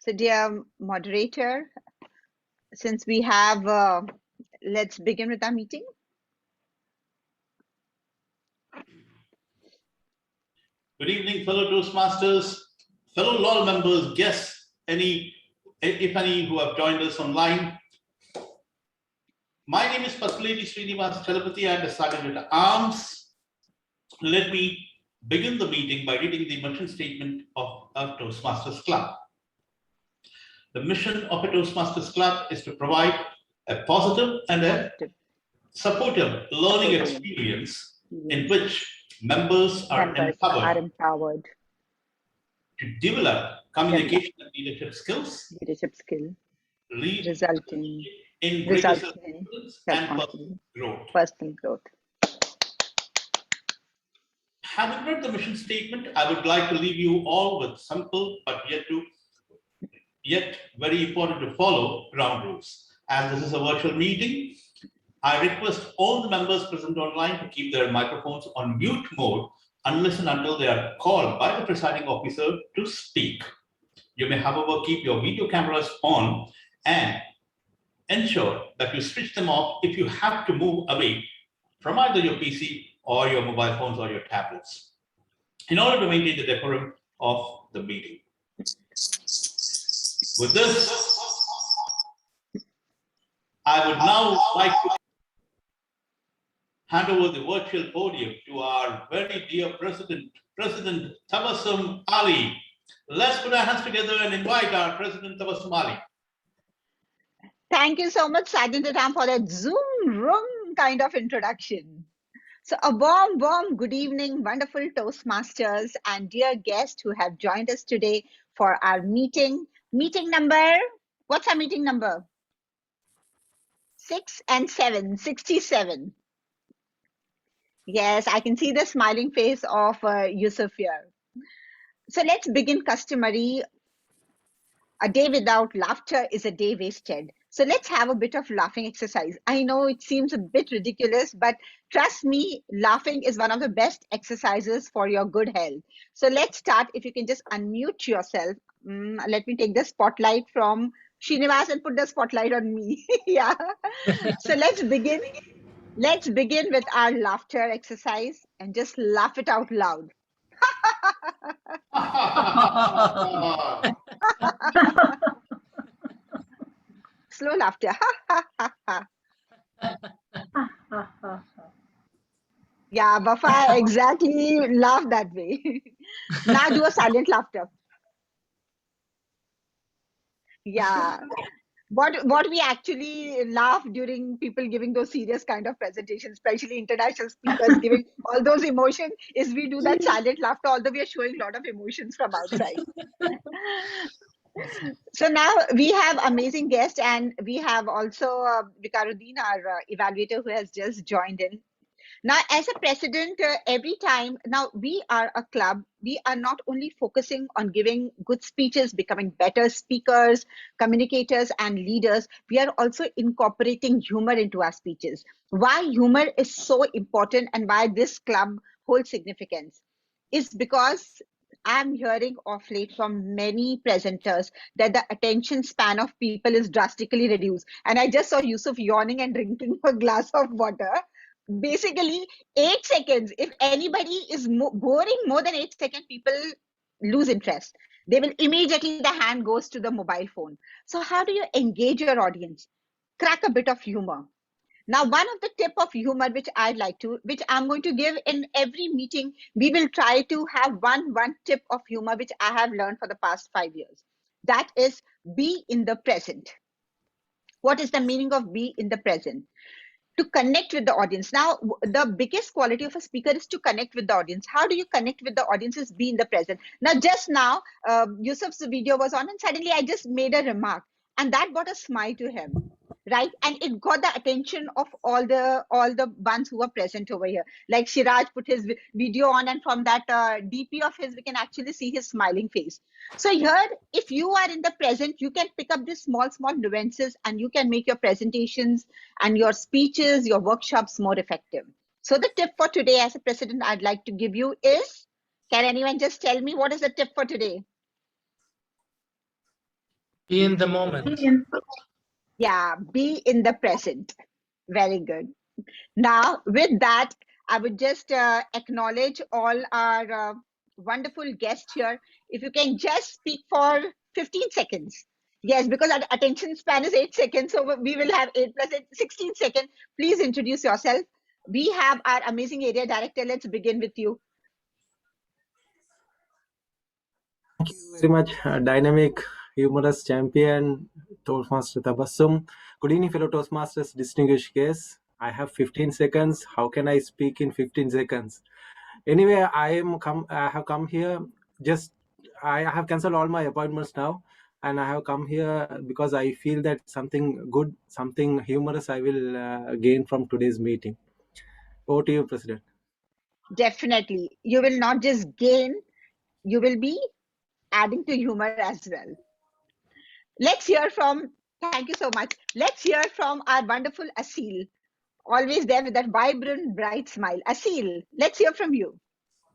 So dear moderator, since we have, let's begin with our meeting. Good evening, fellow Toastmasters, fellow LOL members, guests, if any who have joined us online. My name is Pasuleti Srinivas Chalapati. I am the Sergeant at Arms. Let me begin the meeting by reading the mission statement of a Toastmasters Club. The mission of a Toastmasters Club is to provide a positive and a supportive learning experience in which members are empowered to develop communication and leadership skills, resulting in greater self-confidence and personal growth. Having read the mission statement, I would like to leave you all with simple but yet very important to follow ground rules. As this is a virtual meeting, I request all the members present online to keep their microphones on mute mode unless and until they are called by the presiding officer to speak. You may, however, keep your video cameras on and ensure that you switch them off if you have to move away from either your PC or your mobile phones or your tablets in order to maintain the decorum of the meeting. With this, I would now like to hand over the virtual podium to our very dear President Tabassum Ali. Let's put our hands together and invite our President Tabassum Ali. Thank you so much, Sergeant Atam, for that Zoom room kind of introduction. So a warm good evening, wonderful Toastmasters and dear guests who have joined us today for our meeting. Meeting number, what's our meeting number? 6 and 7, 67. Yes, I can see the smiling face of Yusuf here. So let's begin customary. A day without laughter is a day wasted. So let's have a bit of laughing exercise. I know it seems a bit ridiculous, but trust me, laughing is one of the best exercises for your good health. So let's start. If you can just unmute yourself. Let me take the spotlight from Srinivas and put the spotlight on me. Yeah. So let's begin. Let's begin with our laughter exercise and just laugh it out loud. Slow laughter. Yeah, Bafa exactly laugh that way. Now do a silent laughter. Yeah. What we actually laugh during people giving those serious kind of presentations, especially international speakers giving all those emotions, is we do that silent laughter, although we are showing a lot of emotions from outside. So now we have amazing guests, and we have also Vikaruddin, our evaluator, who has just joined in. Now, as a president, every time, now we are a club, we are not only focusing on giving good speeches, becoming better speakers, communicators, and leaders, we are also incorporating humor into our speeches. Why humor is so important and why this club holds significance is because I'm hearing of late from many presenters that the attention span of people is drastically reduced. And I just saw Yusuf yawning and drinking a glass of water. Basically 8 seconds, if anybody is boring more than 8 seconds, people lose interest. They will immediately, the hand goes to the mobile phone. So how do you engage your audience? Crack a bit of humor. Now, one of the tip of humor which I'm going to give in every meeting, we will try to have one tip of humor which I have learned for the past 5 years. That is, be in the present. What is the meaning of be in the present? To connect with the audience. Now, the biggest quality of a speaker is to connect with the audience. How do you connect with the audience? Is be in the present. Now, just now, Yusuf's video was on and suddenly I just made a remark and that brought a smile to him, right? And it got the attention of all the ones who were present over here. Like Shiraj put his video on and from that DP of his, we can actually see his smiling face. So here, if you are in the present, you can pick up these small nuances and you can make your presentations and your speeches, your workshops more effective. So the tip for today as a president I'd like to give you is, can anyone just tell me what is the tip for today? Be in the moment. Yeah, be in the present. Very good. Now, with that, I would just acknowledge all our wonderful guests here. If you can just speak for 15 seconds. Yes, because our attention span is 8 seconds, so we will have 8 plus 8, 16 seconds. Please introduce yourself. We have our amazing area director. Let's begin with you. Thank you very much, dynamic, humorous champion, Toastmaster Tabassum. Good evening, fellow Toastmasters, distinguished guests. I have 15 seconds. How can I speak in 15 seconds? Anyway, I have come here. I have cancelled all my appointments now, and I have come here because I feel that something good, something humorous, I will gain from today's meeting. Over to you, President. Definitely. You will not just gain, you will be adding to humor as well. Let's hear from, thank you so much. Let's hear from our wonderful Asil, always there with that vibrant, bright smile. Asil, let's hear from you.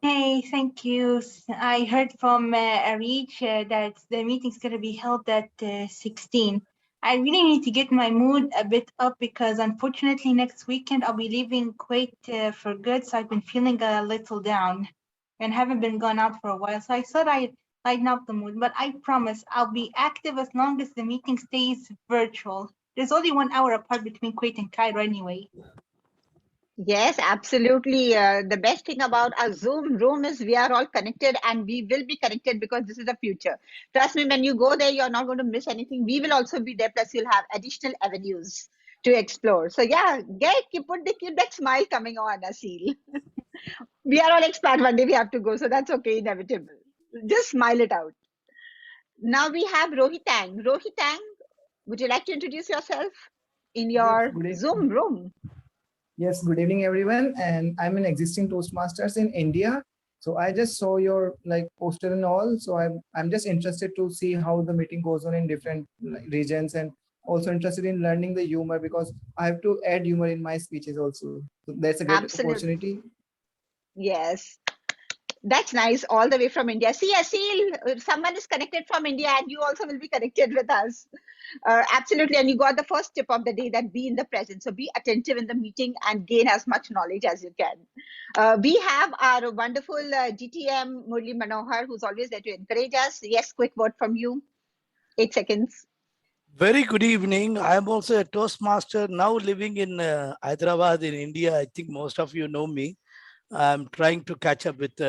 Hey, thank you. I heard from Arich that the meeting's going to be held at 16. I really need to get my mood a bit up because unfortunately next weekend I'll be leaving Kuwait for good. So I've been feeling a little down and haven't been gone out for a while. So I thought I'd lighten up the mood, but I promise I'll be active as long as the meeting stays virtual. There's only 1 hour apart between Kuwait and Cairo anyway. Yes, absolutely. The best thing about our Zoom room is we are all connected and we will be connected because this is the future. Trust me, when you go there, you're not going to miss anything. We will also be there, plus you'll have additional avenues to explore. So yeah, keep that smile coming on, Asil. We are all expat. One day we have to go, so that's okay, inevitable. Just smile it out. Now we have Rohitang. Rohitang, would you like to introduce yourself in your Zoom room? Yes, good evening, everyone. And I'm an existing Toastmasters in India. So I just saw your poster and all. So I'm just interested to see how the meeting goes on in different regions, and also interested in learning the humor because I have to add humor in my speeches also. So that's a great opportunity. Yes. That's nice, all the way from India. See, Asil, someone is connected from India and you also will be connected with us. Absolutely. And you got the first tip of the day, that be in the present. So be attentive in the meeting and gain as much knowledge as you can. We have our wonderful GTM, Murli Manohar, who's always there to encourage us. Yes, quick word from you. 8 seconds. Very good evening. I am also a Toastmaster now living in Hyderabad in India. I think most of you know me. I'm trying to catch up with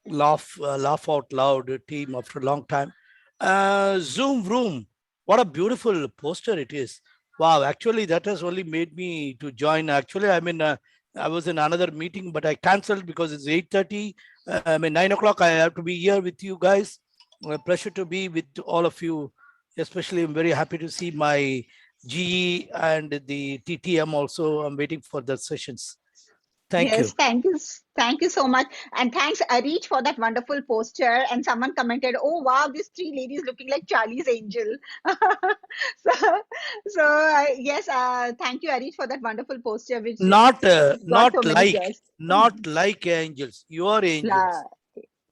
Laugh Out Loud team after a long time. Zoom room, what a beautiful poster it is. Wow, actually that has only made me to join. Actually, I was in another meeting, but I canceled because it's 8:30. 9 o'clock. I have to be here with you guys. A pleasure to be with all of you. Especially, I'm very happy to see my GE and the TTM also. I'm waiting for the sessions. Thank you. Thank you so much. And thanks, Arich, for that wonderful poster. And someone commented, oh, wow, these 3 ladies looking like Charlie's Angel. Yes, thank you, Arich, for that wonderful poster. Which not like angels. You are angels.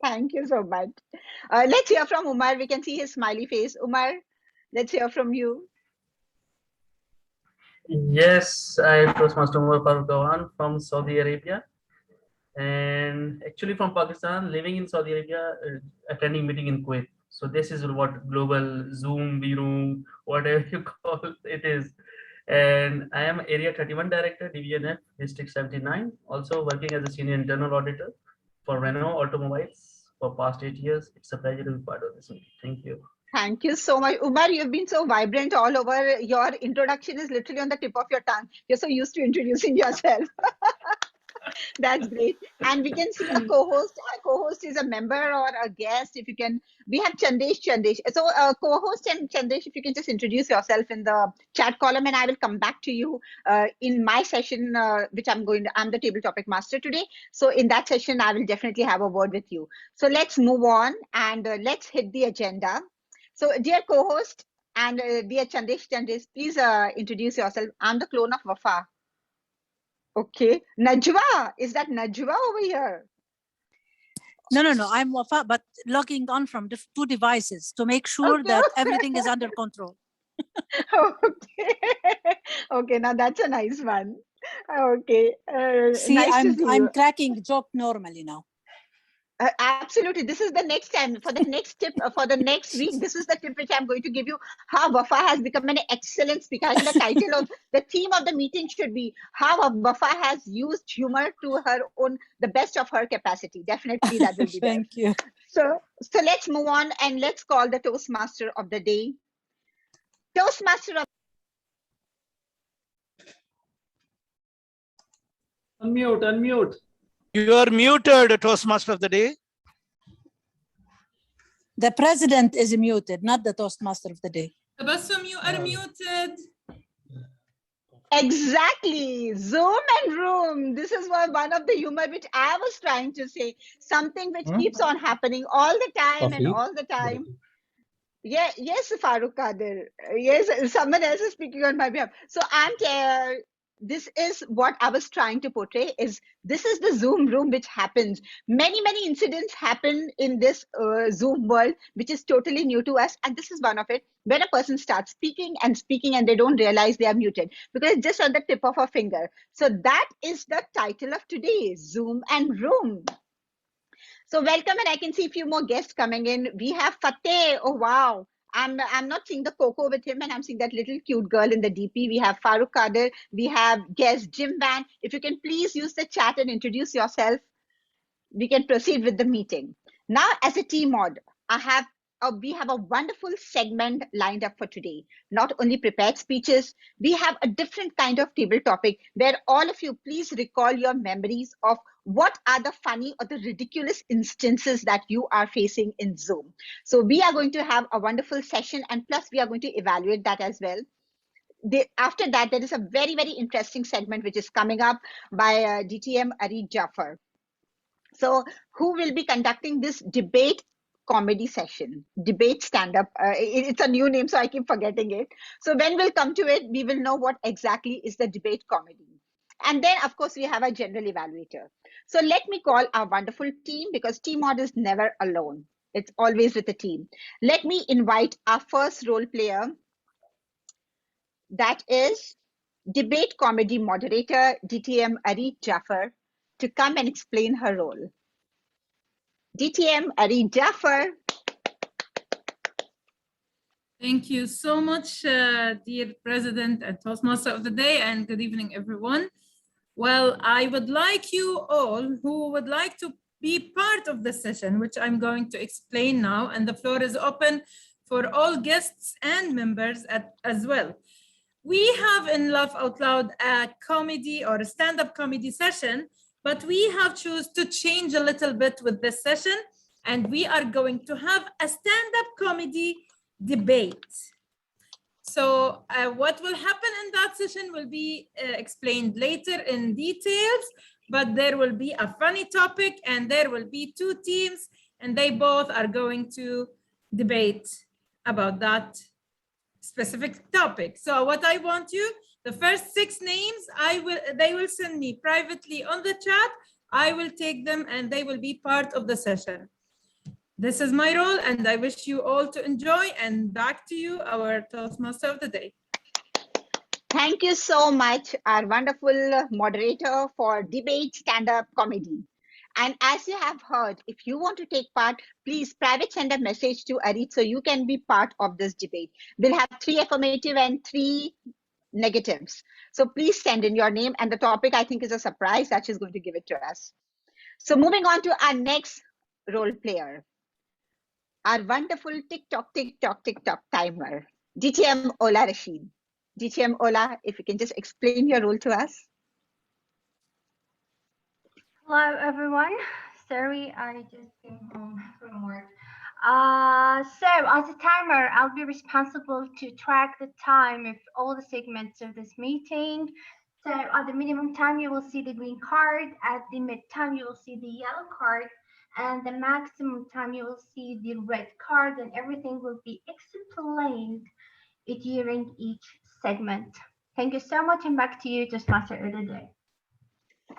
Thank you so much. Let's hear from Umar. We can see his smiley face. Umar, let's hear from you. Yes, I am Toastmaster Umar Farooq Gawan from Saudi Arabia, and actually from Pakistan, living in Saudi Arabia, attending meeting in Kuwait. So this is what global Zoom, room, whatever you call it is. And I am Area 31 Director, Division F, District 79, also working as a Senior Internal Auditor for Renault Automobiles for past 8 years. It's a pleasure to be part of this meeting. Thank you. Thank you so much. Umar, you've been so vibrant all over. Your introduction is literally on the tip of your tongue. You're so used to introducing yourself. That's great. And we can see a co-host. A co-host is a member or a guest. If you can, we have Chandesh. So co-host and Chandesh, if you can just introduce yourself in the chat column, and I will come back to you in my session, which I'm the table topic master today. So in that session, I will definitely have a word with you. So let's move on and let's hit the agenda. So dear co-host and dear Chandesh, please introduce yourself. I'm the clone of Wafa. Okay. Najwa, is that Najwa over here? No, I'm Wafa, but logging on from two devices to make sure that everything is under control. Okay. Okay, now that's a nice one. Okay. See, nice to see you. I'm cracking joke normally now. Absolutely. This is the next time for the next tip for the next week. This is the tip which I'm going to give you how Wafa has become an excellent speaker. I think the title of the theme of the meeting should be how Wafa has used humor to her own, the best of her capacity. Definitely that will be there. Thank you. So let's move on and let's call the Toastmaster of the day. Toastmaster of Unmute. You are muted, Toastmaster of the day. The president is muted, not the Toastmaster of the day. Tabassum, you are muted. Exactly. Zoom and room. This is one of the humor which I was trying to say. Something which keeps on happening all the time and all the time. Yeah, yes, Farooq Kadir. Yes, someone else is speaking on my behalf. So this is what I was trying to portray is this is the Zoom room which happens. Many incidents happen in this Zoom world, which is totally new to us. And this is one of it, when a person starts speaking and they don't realize they are muted because it's just on the tip of a finger. So that is the title of today, Zoom and Room. So welcome, and I can see a few more guests coming in. We have Fateh. Oh wow. I'm not seeing the Coco with him, and I'm seeing that little cute girl in the DP. We have Farooq Kadir. We have guest Jim Van. If you can please use the chat and introduce yourself, we can proceed with the meeting. Now, as a team mod, we have a wonderful segment lined up for today. Not only prepared speeches, we have a different kind of table topic where all of you please recall your memories of what are the funny or the ridiculous instances that you are facing in Zoom. So we are going to have a wonderful session, and plus we are going to evaluate that as well. After that, there is a very interesting segment which is coming up by DTM Arid Jafar. So who will be conducting this debate comedy session, debate stand-up. It's a new name, so I keep forgetting it. So when we'll come to it, we will know what exactly is the debate comedy. And then, of course, we have a general evaluator. So let me call our wonderful team, because team mod is never alone. It's always with a team. Let me invite our first role player. That is debate comedy moderator, DTM Arid Jafar, to come and explain her role. DTM Arid Jafar. Thank you so much, dear President and Toastmaster of the Day, and good evening, everyone. Well, I would like you all who would like to be part of the session, which I'm going to explain now, and the floor is open for all guests and members as well. We have in Laugh Out Loud a comedy or a stand-up comedy session, but we have chosen to change a little bit with this session, and we are going to have a stand-up comedy debate. So what will happen in that session will be explained later in details, but there will be a funny topic and there will be two teams and they both are going to debate about that specific topic. So what I want you, the first 6 names, they will send me privately on the chat. I will take them and they will be part of the session. This is my role, and I wish you all to enjoy. And back to you, our Toastmaster of the Day. Thank you so much, our wonderful moderator for debate stand-up comedy. And as you have heard, if you want to take part, please private send a message to Arid so you can be part of this debate. We'll have 3 affirmative and 3 negatives. So please send in your name, and the topic I think is a surprise that she's going to give it to us. So moving on to our next role player. Our wonderful TikTok timer, DTM Ola Rashid. DTM Ola, if you can just explain your role to us. Hello, everyone. Sorry, I just came home from work. So as a timer, I'll be responsible to track the time of all the segments of this meeting. So at the minimum time, you will see the green card. At the mid time, you will see the yellow card. And the maximum time you will see the red card, and everything will be explained during each segment. Thank you so much, and back to you, Toastmaster of the Day.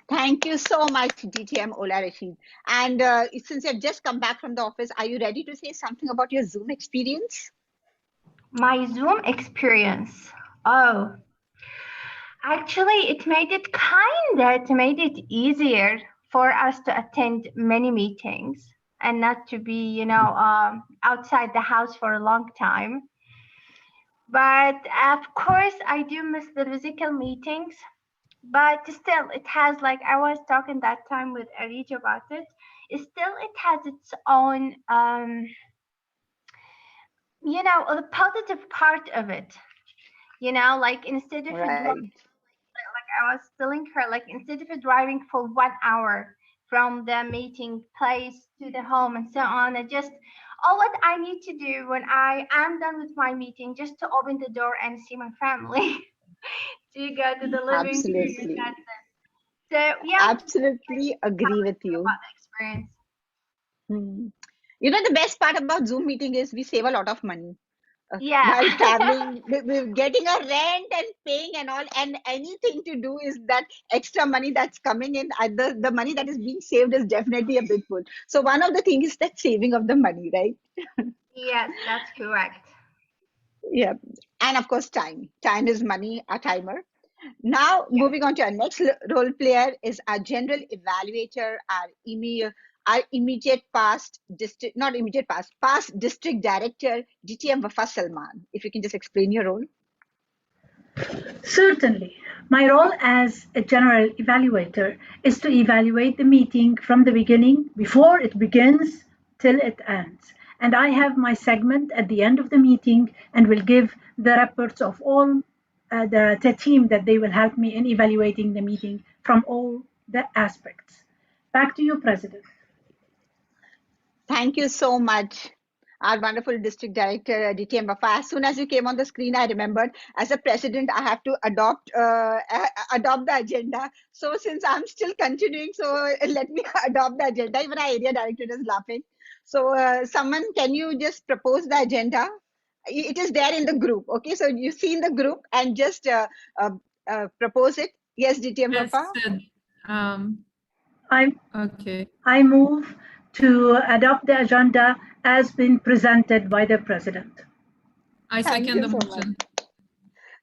Thank you so much, DTM Ola Rashid. And since you've just come back from the office, are you ready to say something about your Zoom experience? My Zoom experience. Oh, actually, it made it easier for us to attend many meetings and not to be, outside the house for a long time. But of course, I do miss the physical meetings. But still, it has, like I was talking that time with Arij about it. It has its own, the positive part of it. Like instead of Right. like I was telling her, like instead of driving for 1 hour from the meeting place to the home and so on, all what I need to do when I am done with my meeting, just to open the door and see my family, to go to the living room. And Absolutely. that's it. So yeah, Absolutely agree with you. about the experience. Hmm. You know, the best part about Zoom meeting is we save a lot of money. Yeah. While traveling, we're getting a rent and paying and all, and anything to do is that extra money that's coming in. The money that is being saved is definitely a big pull. So one of the things is that saving of the money, right? Yes, that's correct. Yeah. And of course, time. Time is money, a timer. Now, Yeah. moving on to our next role player is our general evaluator, our immediate past district, not immediate past, past district director, DTM Wafa Salman. If you can just explain your role. Certainly. My role as a general evaluator is to evaluate the meeting from the beginning, before it begins till it ends. And I have my segment at the end of the meeting and will give the reports of all the team that they will help me in evaluating the meeting from all the aspects. Back to you, President. Thank you so much, our wonderful district director, DTM Wafa. As soon as you came on the screen, I remembered as a president, I have to adopt the agenda. So since I'm still continuing, so let me adopt the agenda. Even our area director is laughing. So someone, can you just propose the agenda? It is there in the group. Okay, so you see in the group and just propose it. Yes, DTM Yes, Wafa. okay. I move to adopt the agenda as been presented by the President. I Thank second you the so motion. much.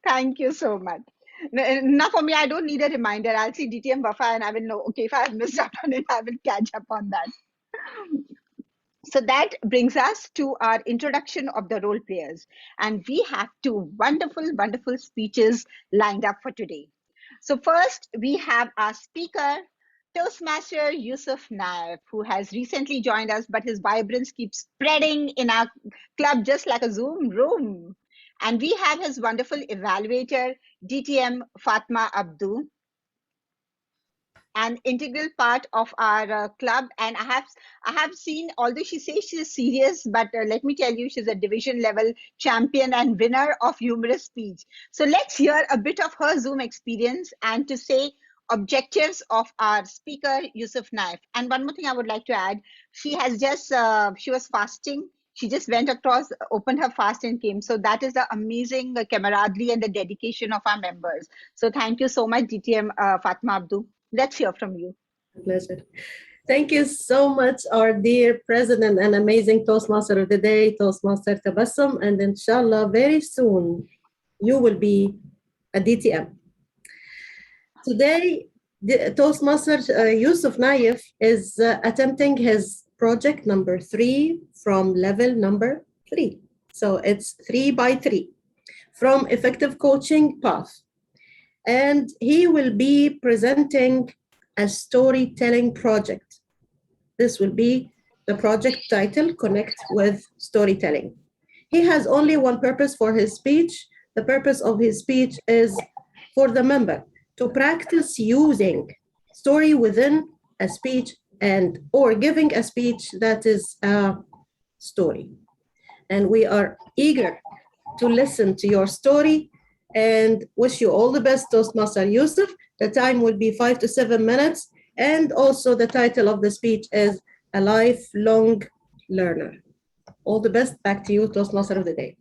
Thank you so much. Now for me, I don't need a reminder. I'll see DTM Wafa and I will know, okay, if I have missed out on it, I will catch up on that. So that brings us to our introduction of the role players. And we have two wonderful, wonderful speeches lined up for today. So first, we have our speaker, Toastmaster Yusuf Naif, who has recently joined us, but his vibrance keeps spreading in our club just like a Zoom room. And we have his wonderful evaluator, DTM Fatma Abdu, an integral part of our club. And I have seen, although she says she's serious, but let me tell you, she's a division level champion and winner of humorous speech. So let's hear a bit of her Zoom experience and to say objectives of our speaker, Yusuf Naif. And one more thing I would like to add, she was fasting. She just went across, opened her fast and came. So that is the amazing camaraderie and the dedication of our members. So thank you so much, DTM Fatma Abdu. Let's hear from you. Pleasure. Thank you so much, our dear President and amazing Toastmaster of the Day, Toastmaster Tabassum, and inshallah, very soon, you will be a DTM. Today, the Toastmaster Yusuf Naif is attempting his project number 3 from level number 3. So it's 3 by 3 from Effective Coaching Path. And he will be presenting a storytelling project. This will be the project title, Connect with Storytelling. He has only one purpose for his speech. The purpose of his speech is for the member to practice using story within a speech and or giving a speech that is a story. And we are eager to listen to your story and wish you all the best, Toastmaster Yusuf. The time will be 5 to 7 minutes. And also the title of the speech is A Lifelong Learner. All the best. Back to you, Toastmaster of the Day.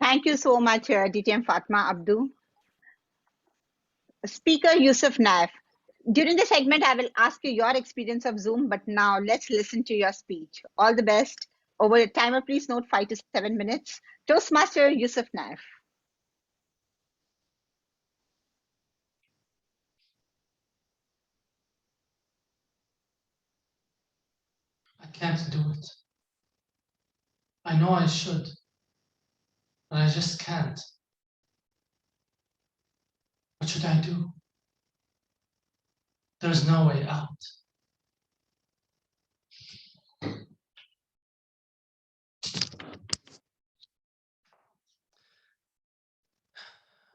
Thank you so much, DTM Fatma Abdu. Speaker Yusuf Naif. During the segment, I will ask you your experience of Zoom, but now let's listen to your speech. All the best. Over the timer, please note 5 to 7 minutes. Toastmaster Yusuf Naif. I can't do it. I know I should, but I just can't. What should I do? There's no way out.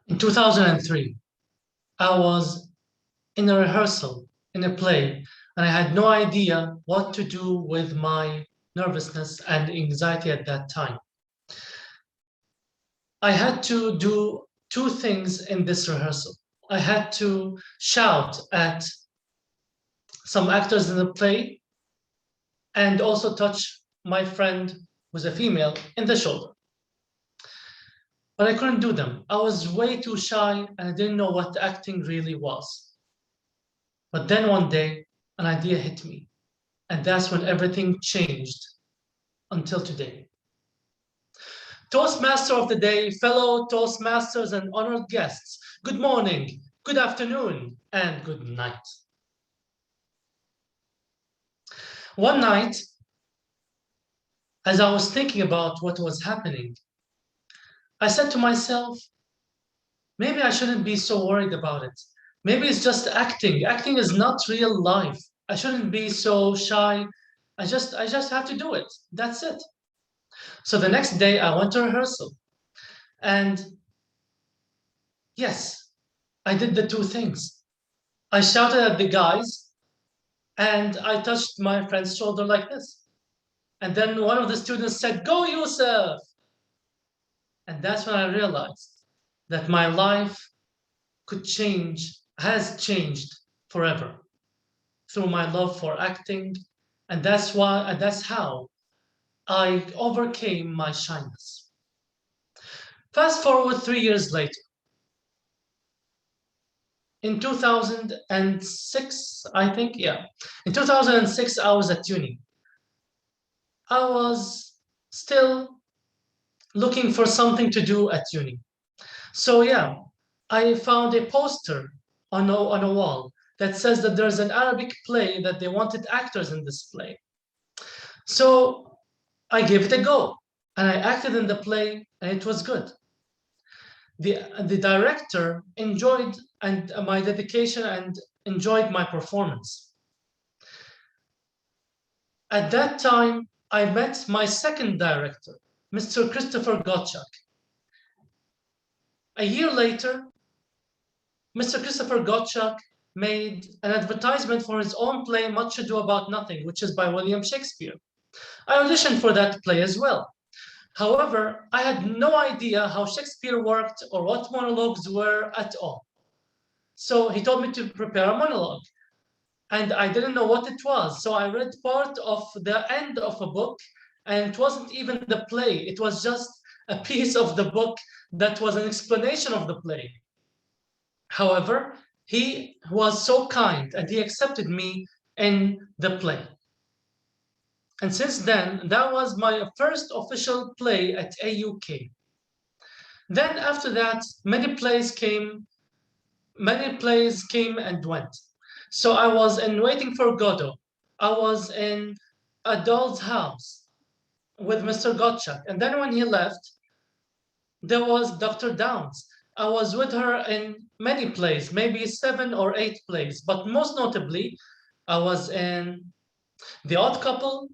In 2003, I was in a rehearsal in a play, and I had no idea what to do with my nervousness and anxiety at that time. I had to do two things in this rehearsal. I had to shout at some actors in the play and also touch my friend, who's a female, in the shoulder. But I couldn't do them. I was way too shy and I didn't know what acting really was. But then one day, an idea hit me. And that's when everything changed until today. Toastmaster of the day, fellow Toastmasters and honored guests, good morning, good afternoon, and good night. One night, as I was thinking about what was happening, I said to myself, maybe I shouldn't be so worried about it. Maybe it's just acting. Acting is not real life. I shouldn't be so shy. I just have to do it. That's it. So the next day I went to rehearsal. And yes, I did the two things. I shouted at the guys and I touched my friend's shoulder like this. And then one of the students said, "Go, Yusuf." And that's when I realized that my life could change, has changed forever through my love for acting. And that's how I overcame my shyness. Fast forward 3 years later. In 2006, I think, yeah. In 2006, I was at uni. I was still looking for something to do at uni. So yeah, I found a poster on a wall that says that there's an Arabic play that they wanted actors in this play. So I gave it a go and I acted in the play and it was good. The director enjoyed my dedication and enjoyed my performance. At that time, I met my second director, Mr. Christopher Gottschalk. A year later, Mr. Christopher Gottschalk made an advertisement for his own play, Much Ado About Nothing, which is by William Shakespeare. I auditioned for that play as well. However, I had no idea how Shakespeare worked or what monologues were at all. So he told me to prepare a monologue. And I didn't know what it was. So I read part of the end of a book, and it wasn't even the play. It was just a piece of the book that was an explanation of the play. However, he was so kind and he accepted me in the play. And since then, that was my first official play at AUK. Then after that, many plays came and went. So I was in Waiting for Godot. I was in A Doll's House with Mr. Gottschalk. And then when he left, there was Dr. Downs. I was with her in many plays, maybe 7 or 8 plays, but most notably, I was in The Odd Couple,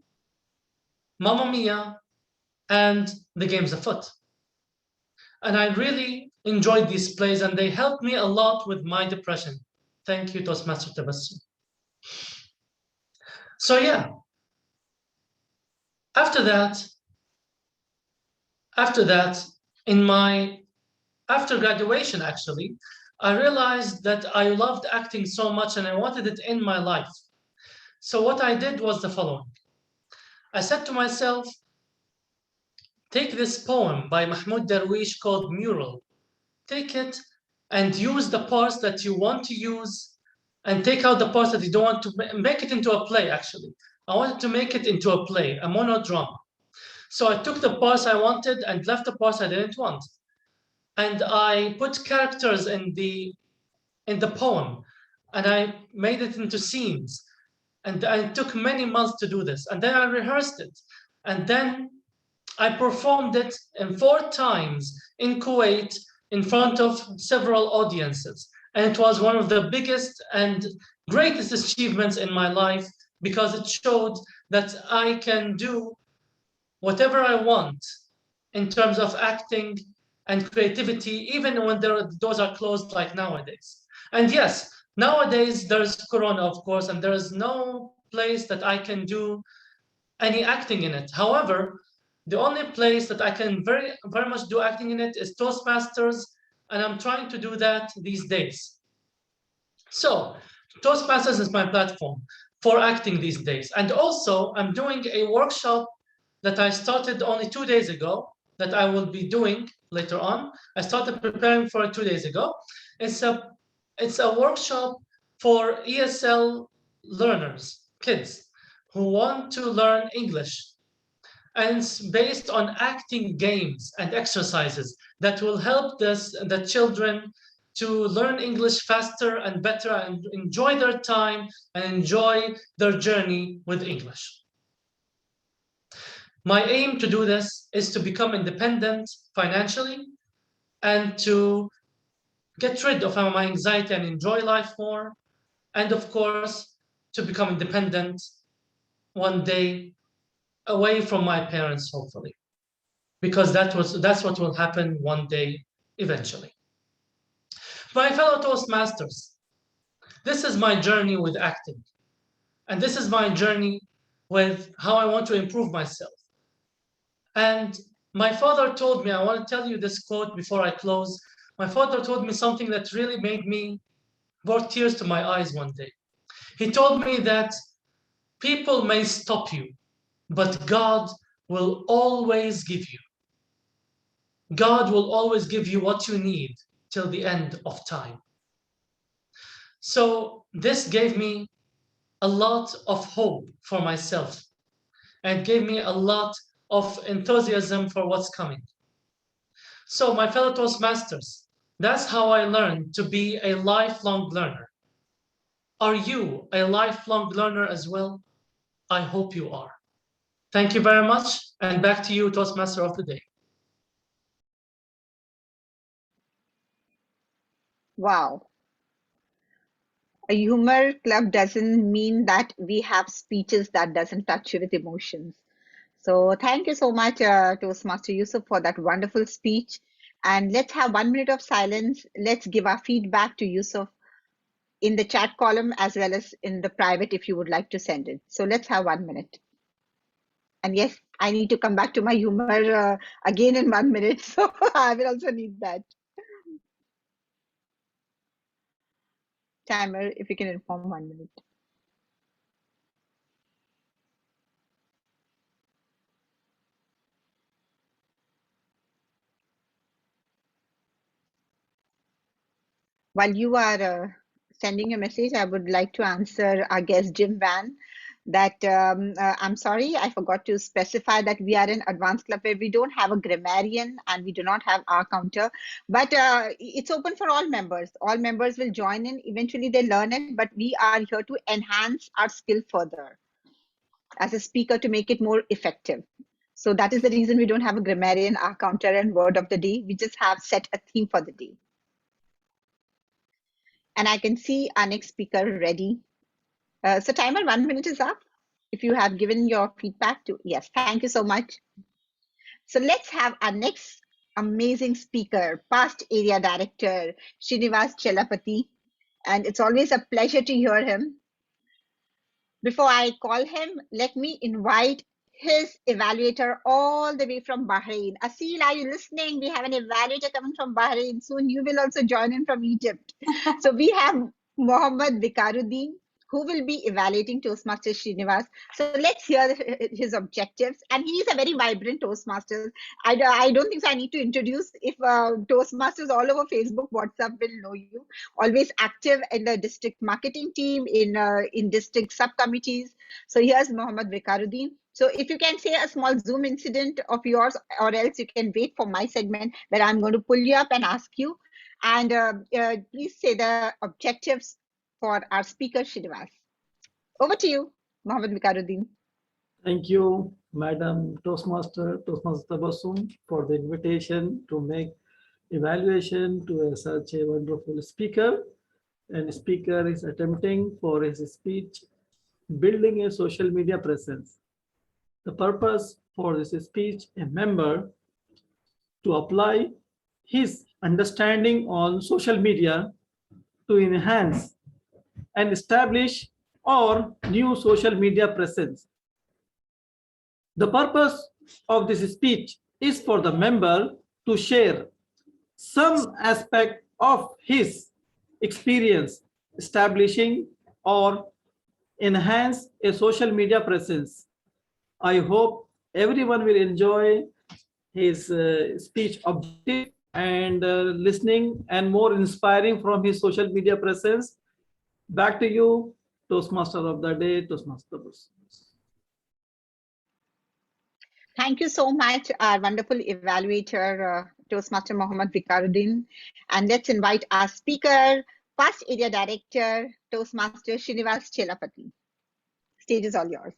Mamma Mia, and The Game's Afoot. And I really enjoyed these plays and they helped me a lot with my depression. Thank you, Toastmaster Tabassum. So yeah, after that, after graduation, actually, I realized that I loved acting so much and I wanted it in my life. So what I did was the following. I said to myself, take this poem by Mahmoud Darwish called Mural. Take it and use the parts that you want to use and take out the parts that you don't want to make it into a play, actually. I wanted to make it into a play, a monodrama. So I took the parts I wanted and left the parts I didn't want. And I put characters in the poem, and I made it into scenes. And it took many months to do this. And then I rehearsed it. And then I performed it in 4 times in Kuwait in front of several audiences. And it was one of the biggest and greatest achievements in my life, because it showed that I can do whatever I want in terms of acting and creativity, even when doors are closed like nowadays. And yes, nowadays there's Corona, of course, and there is no place that I can do any acting in it. However, the only place that I can very much do acting in it is Toastmasters, and I'm trying to do that these days. So Toastmasters is my platform for acting these days. And also I'm doing a workshop that I started only 2 days ago that I will be doing later on. I started preparing for it 2 days ago. It's a workshop for ESL learners, kids who want to learn English. And it's based on acting games and exercises that will help the children to learn English faster and better and enjoy their time and enjoy their journey with English. My aim to do this is to become independent financially and to get rid of my anxiety and enjoy life more. And of course, to become independent one day away from my parents, hopefully, because that's what will happen one day eventually. My fellow Toastmasters, this is my journey with acting. And this is my journey with how I want to improve myself. And my father told me, I want to tell you this quote before I close. My father told me something that really made me brought tears to my eyes one day. He told me that people may stop you, but God will always give you. God will always give you what you need till the end of time. So this gave me a lot of hope for myself and gave me a lot of enthusiasm for what's coming. So my fellow Toastmasters, that's how I learned to be a lifelong learner. Are you a lifelong learner as well? I hope you are. Thank you very much, and back to you, Toastmaster of the Day. Wow. A humor club doesn't mean that we have speeches that doesn't touch you with emotions. So thank you so much, Toastmaster Yusuf, for that wonderful speech. And let's have 1 minute of silence. Let's give our feedback to Yusuf in the chat column as well as in the private if you would like to send it. So let's have 1 minute. And yes, I need to come back to my humor again in 1 minute. So I will also need that. Timer, if you can inform 1 minute. While you are sending a message, I would like to answer our guest Jim Van that I'm sorry, I forgot to specify that we are an advanced club where we don't have a grammarian and we do not have our counter, but it's open for all members. All members will join in. Eventually they learn it, but we are here to enhance our skill further as a speaker to make it more effective. So that is the reason we don't have a grammarian, our counter and word of the day. We just have set a theme for the day. And I can see our next speaker ready. So timer, 1 minute is up. If you have given your feedback to, yes, thank you so much. So let's have our next amazing speaker, past area director, Srinivas Chelapati. And it's always a pleasure to hear him. Before I call him, let me invite his evaluator all the way from Bahrain. Asil, are you listening? We have an evaluator coming from Bahrain. Soon you will also join in from Egypt. So we have Mohammed Vikaruddin, who will be evaluating Toastmaster Srinivas. So let's hear his objectives. And he is a very vibrant Toastmaster. I don't think so I need to introduce. If Toastmasters all over Facebook, WhatsApp will know you. Always active in the district marketing team, in district subcommittees. So here's Mohammed Vikaruddin. So if you can say a small Zoom incident of yours, or else you can wait for my segment where I'm going to pull you up and ask you. And please say the objectives for our speaker, Srinivas. Over to you, Mohammed Vikaruddin. Thank you, Madam Toastmaster Tabassum, for the invitation to make evaluation to such a wonderful speaker. And speaker is attempting for his speech, building a social media presence. The purpose for this speech, a member to apply his understanding on social media to enhance and establish our new social media presence. The purpose of this speech is for the member to share some aspect of his experience establishing or enhance a social media presence. I hope everyone will enjoy his speech objective and listening and more inspiring from his social media presence. Back to you, Toastmaster of the Day, Toastmaster. Thank you so much, our wonderful evaluator, Toastmaster Mohammed Vikaruddin. And let's invite our speaker, past area director, Toastmaster Srinivas Chelapati. Stage is all yours.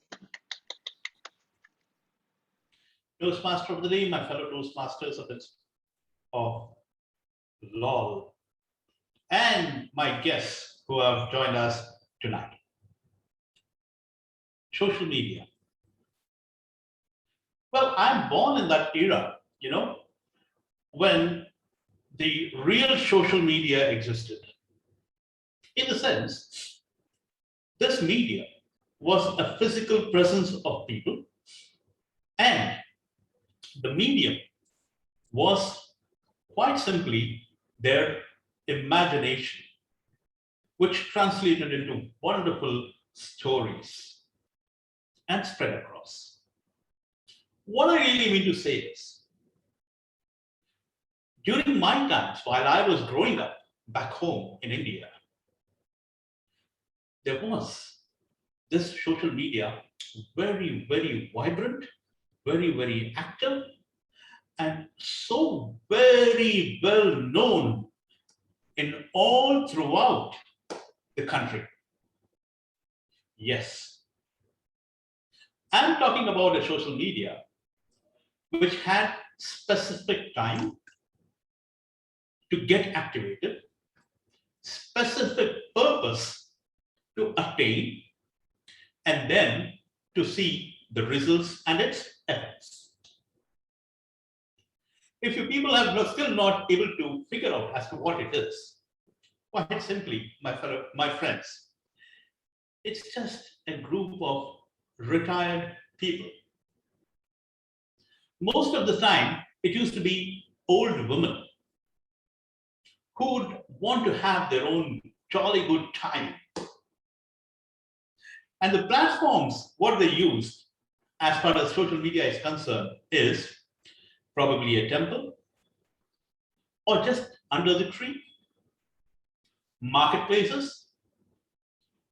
Toastmaster of the Day, my fellow Toastmasters of LOL, and my guests who have joined us tonight. Social media. Well, I'm born in that era, when the real social media existed. In a sense, this media was a physical presence of people, and the medium was quite simply their imagination, which translated into wonderful stories and spread across. What I really mean to say is, during my times, while I was growing up back home in India, there was this social media very, very vibrant, very, very active, and so very well known in all throughout the country. Yes, I'm talking about a social media which had specific time to get activated, specific purpose to attain, and then to see the results and its effects. If you people are still not able to figure out as to what it is, quite simply, my friends, it's just a group of retired people. Most of the time, it used to be old women who would want to have their own jolly good time. And the platforms, what they use as far as social media is concerned, is probably a temple, or just under the tree, marketplaces,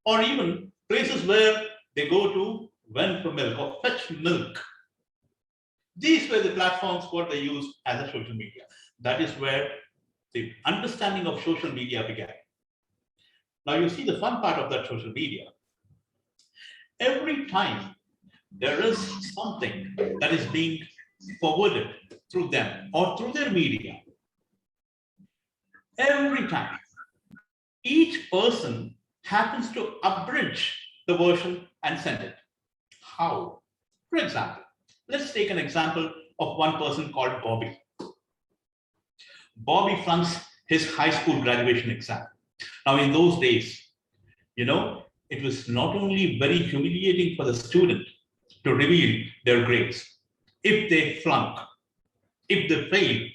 or even places where they go to vend for milk or fetch milk. These were the platforms what they used as a social media. That is where the understanding of social media began. Now you see the fun part of that social media. Every time there is something that is being forwarded through them or through their media, every time, each person happens to abridge the version and send it. How? For example, let's take an example of one person called Bobby. Bobby flunks his high school graduation exam. Now, in those days, it was not only very humiliating for the student to reveal their grades if they flunk, if they fail,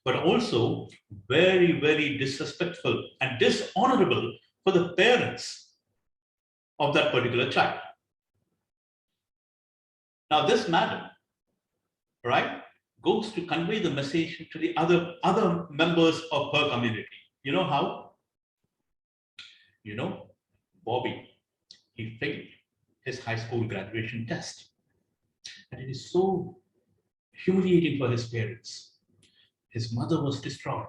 but also very, very disrespectful and dishonorable for the parents of that particular child. Now this madam, right, goes to convey the message to the other members of her community. You know how? You know, Bobby, he failed his high school graduation test. And it is so humiliating for his parents. His mother was distraught.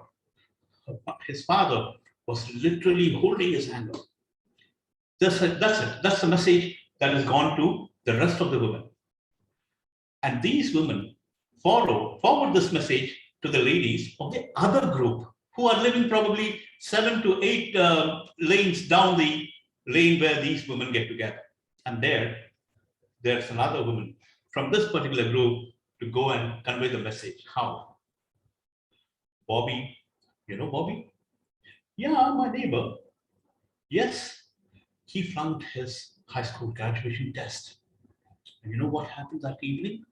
His father was literally holding his hand up. That's it. That's the message that has gone to the rest of the women. And these women forward this message to the ladies of the other group who are living probably 7 to 8 lanes down the lane where these women get together. And there's another woman from this particular group to go and convey the message. How? Bobby, you know Bobby? Yeah, my neighbor. Yes, he flunked his high school graduation test. And you know what happened that evening?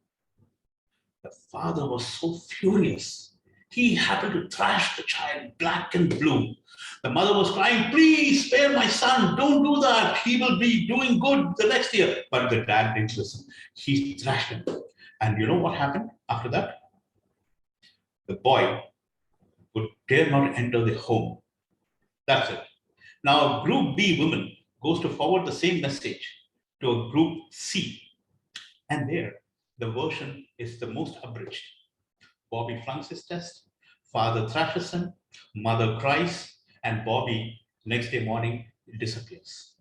The father was so furious. He happened to thrash the child black and blue. The mother was crying, please spare my son. Don't do that. He will be doing good the next year. But the dad didn't listen. He thrashed him. And you know what happened after that? The boy would dare not enter the home. That's it. Now, Group B women goes to forward the same message to a Group C. And there, the version is the most abridged. Bobby flunks his test, father thrashes him, mother cries, and Bobby, next day morning, disappears.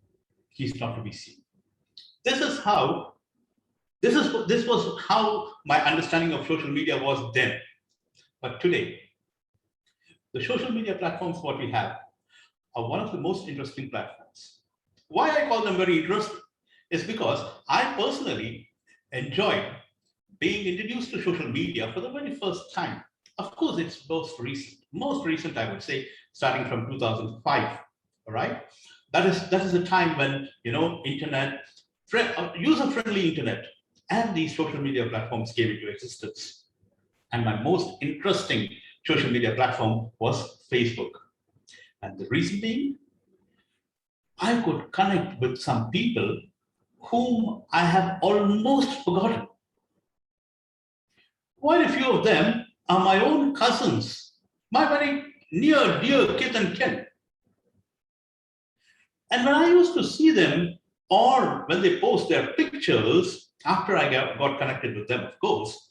He's not to be seen. This was how my understanding of social media was then. But today, the social media platforms what we have are one of the most interesting platforms. Why I call them very interesting is because I personally enjoyed being introduced to social media for the very first time. Of course, it's most recent, I would say, starting from 2005. All right, that is a time when internet, user-friendly internet, and these social media platforms came into existence. And my most interesting social media platform was Facebook. And the reason being, I could connect with some people whom I have almost forgotten. Quite a few of them are my own cousins, my very near, dear kith and kin. And when I used to see them, or when they post their pictures, after I got connected with them, of course,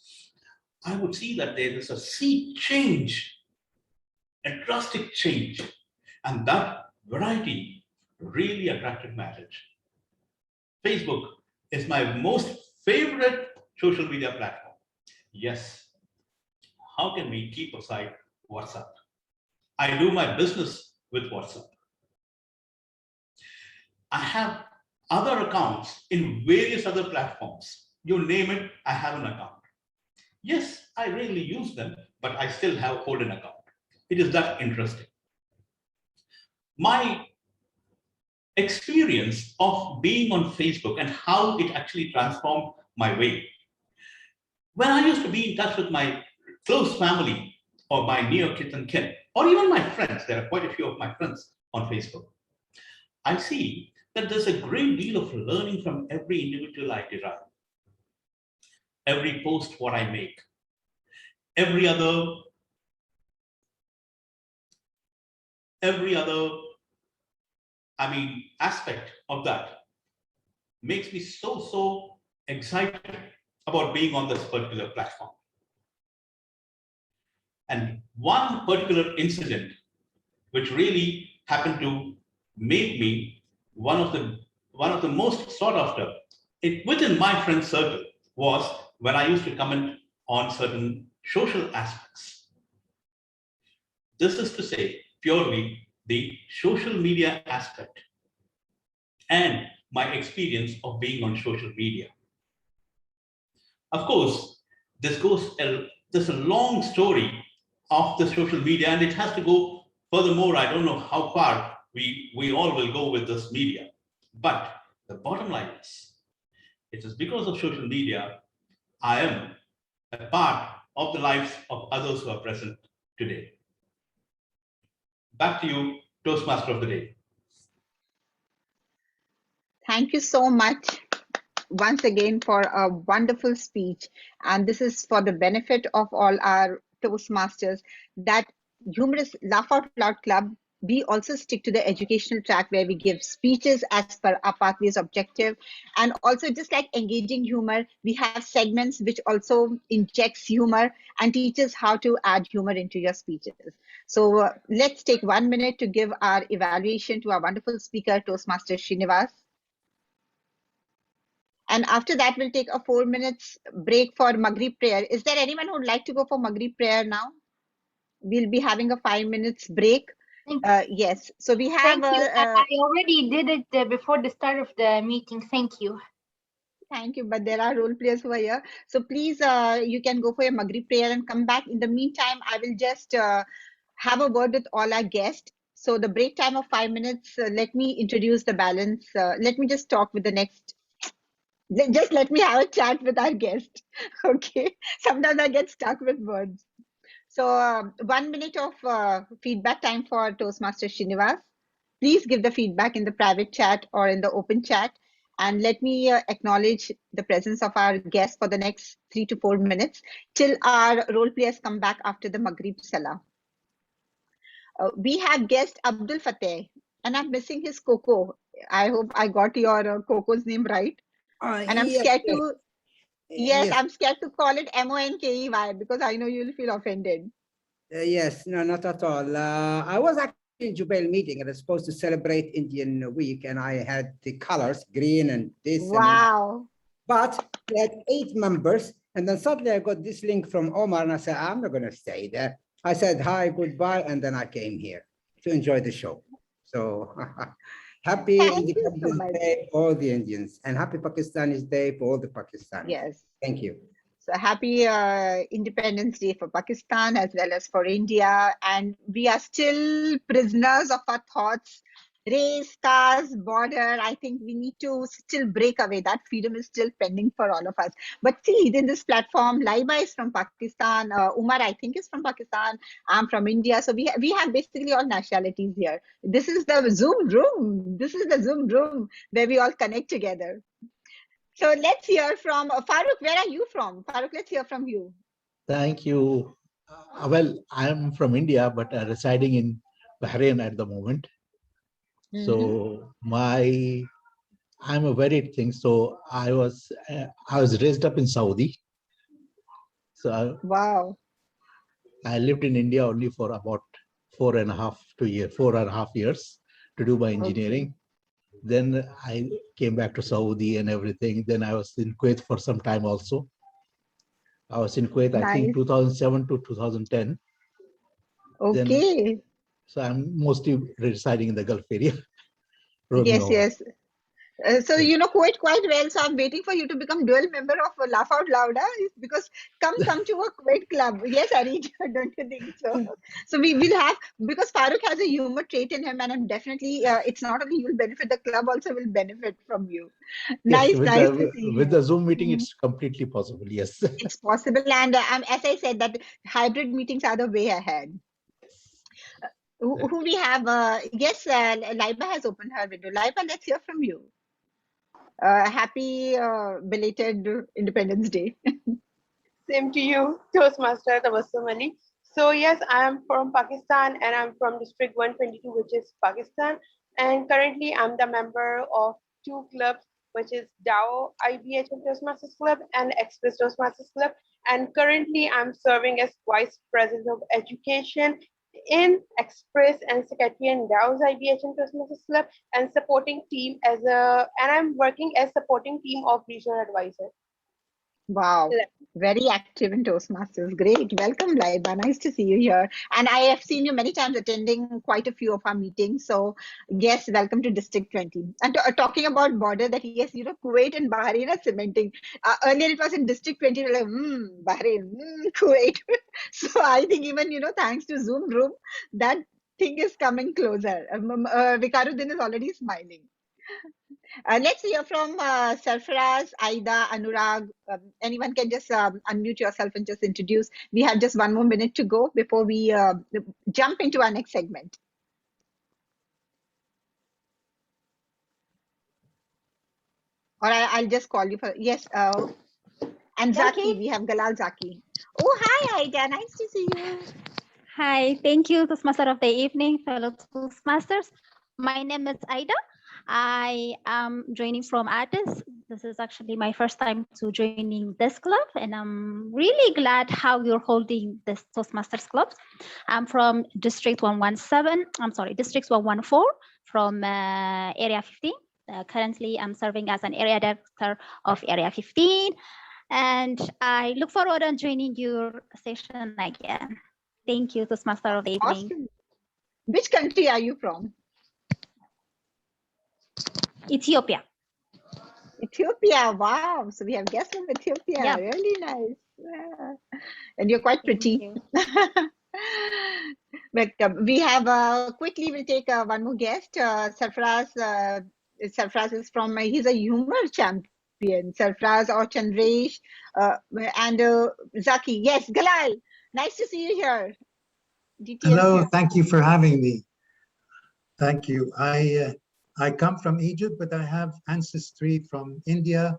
I would see that there is a sea change, a drastic change. And that variety really attracted my attention. Facebook is my most favorite social media platform. Yes, how can we keep aside WhatsApp? I do my business with WhatsApp. I have other accounts in various other platforms. You name it, I have an account. Yes, I rarely use them, but I still hold an account. It is that interesting. My experience of being on Facebook and how it actually transformed my way. When I used to be in touch with my close family or my near kith and kin, or even my friends, there are quite a few of my friends on Facebook, I see that there's a great deal of learning from every individual I derive. Every post what I make, every other aspect of that makes me so excited about being on this particular platform. And one particular incident which really happened to make me one of the most sought after within my friend circle was when I used to comment on certain social aspects. This is to say purely the social media aspect and my experience of being on social media. Of course, there's a long story of the social media, and it has to go furthermore. I don't know how far we all will go with this media. But the bottom line is, it is because of social media, I am a part of the lives of others who are present today. Back to you, Toastmaster of the Day. Thank you so much once again for a wonderful speech. And this is for the benefit of all our Toastmasters, that humorous Laugh Out Loud Club, we also stick to the educational track where we give speeches as per our pathway's objective. And also, just like engaging humor, we have segments which also injects humor and teaches how to add humor into your speeches. So let's take 1 minute to give our evaluation to our wonderful speaker, Toastmaster Srinivas. And after that, we'll take a 4 minutes break for Maghrib prayer. Is there anyone who would like to go for Maghrib prayer now? We'll be having a 5 minutes break. Yes. So we have. Thank you. I already did it before the start of the meeting. Thank you. Thank you. But there are role players who are here. So please, you can go for your Maghrib prayer and come back. In the meantime, I will just have a word with all our guests. So the break time of 5 minutes, let me introduce the balance. Let me just talk with the next. Just let me have a chat with our guest. Okay. Sometimes I get stuck with words. So 1 minute of feedback time for Toastmaster Srinivas. Please give the feedback in the private chat or in the open chat. And let me acknowledge the presence of our guest for the next 3 to 4 minutes till our role players come back after the Maghrib Salah. We have guest Abdul Fateh, and I'm missing his Coco. I hope I got your Coco's name right. And I'm scared to, yes, I'm scared to call it Monkey because I know you'll feel offended. Yes, no, not at all. I was actually in Jubail meeting and I was supposed to celebrate Indian week and I had the colors, green and this. Wow. But we had 8 members and then suddenly I got this link from Omar and I said, I'm not going to stay there. I said, hi, goodbye. And then I came here to enjoy the show. So happy Independence Day for all the Indians and happy Pakistani Day for all the Pakistanis. Yes. Thank you. So happy Independence Day for Pakistan as well as for India. And we are still prisoners of our thoughts. Race, caste, border. I think we need to still break away. That freedom is still pending for all of us. But see, in this platform, Laiba is from Pakistan. Umar, I think, is from Pakistan. I'm from India. So we have basically all nationalities here. This is the Zoom room. This is the Zoom room where we all connect together. So let's hear from Farooq. Where are you from? Farooq, let's hear from you. Thank you. Well, I'm from India, but residing in Bahrain at the moment. So I'm a varied thing. So I was raised up in Saudi. So wow. I lived in India only for about 4.5 years to do my engineering. Okay. Then I came back to Saudi and everything. Then I was in Kuwait for some time also. I was in Kuwait, I think 2007 to 2010. Okay. Then, so I'm mostly residing in the Gulf area. Yes. So you know Kuwait quite well. So I'm waiting for you to become dual member of Laugh Out Loud, because come to a Kuwait club. Yes, Arij, don't you think so? So we will have, because Farooq has a humor trait in him, and I'm definitely it's not only you will benefit, the club also will benefit from you. Yes, nice to see with the Zoom meeting, it's completely possible. Yes, it's possible, and as I said, that hybrid meetings are the way ahead. Who we have? Yes, Laiba has opened her window. Laiba, let's hear from you. Happy belated Independence Day. Same to you, Toastmaster Tabassum Ali. So yes, I am from Pakistan and I'm from District 122, which is Pakistan. And currently I'm the member of 2 clubs, which is DAO IBHM Toastmasters Club and Express Toastmasters Club. And currently I'm serving as Vice President of Education in Express and Secretary in DAO's IBHM Toastmasters Club and supporting team and I'm working as supporting team of regional advisor. Wow, very active in Toastmasters. Great. Welcome, Laiba. Nice to see you here. And I have seen you many times attending quite a few of our meetings. So, yes, welcome to District 20. And talking about border, that yes, you know, Kuwait and Bahrain are cementing. Earlier it was in District 20, like, Bahrain, Kuwait. So, I think even, you know, thanks to Zoom room, that thing is coming closer. Vikaruddin is already smiling. Let's hear from Sarfaraz, Aida, Anurag. Anyone can just unmute yourself and just introduce. We have just 1 more minute to go before we jump into our next segment. Or I'll just call you for, yes. And Zaki, we have Galal Zaki. Oh, hi, Aida. Nice to see you. Hi, thank you, Toastmaster of the evening, fellow Toastmasters. My name is Aida. I am joining from Addis. This is actually my first time to joining this club, and I'm really glad how you're holding this Toastmasters club. I'm from District 117, District 114 from Area 15. Currently, I'm serving as an area director of Area 15, and I look forward to joining your session again. Thank you, Toastmaster of the evening. Awesome. Which country are you from? Ethiopia. Ethiopia. Wow. So we have guests from Ethiopia. Yeah. Really nice. Yeah. And you're quite pretty. But we have quickly we'll take one more guest. Sarfraz. Sarfraz is from. He's a humor champion. Sarfraz or Chandresh and Zaki. Yes, Galal. Nice to see you here. Hello, thank you for having me. Thank you. I come from Egypt, but I have ancestry from India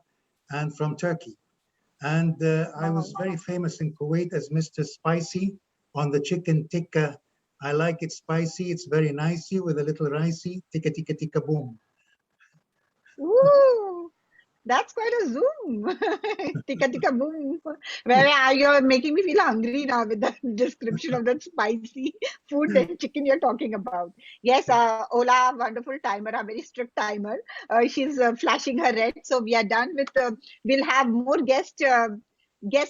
and from Turkey. And I was very famous in Kuwait as Mr. Spicy on the chicken tikka. I like it spicy. It's very nicey with a little ricey. Tikka tikka tikka boom. Ooh, that's quite a zoom. Tikka tikka boom. Where you're making me feel hungry now with the description of that spicy food and chicken you're talking about. Yes, Ola, wonderful timer, a very strict timer. She's flashing her red. So we are done with, we'll have more guest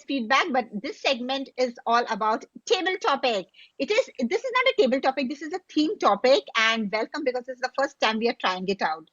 feedback, but this segment is all about table topic. This is not a table topic, this is a theme topic, and welcome because this is the first time we are trying it out.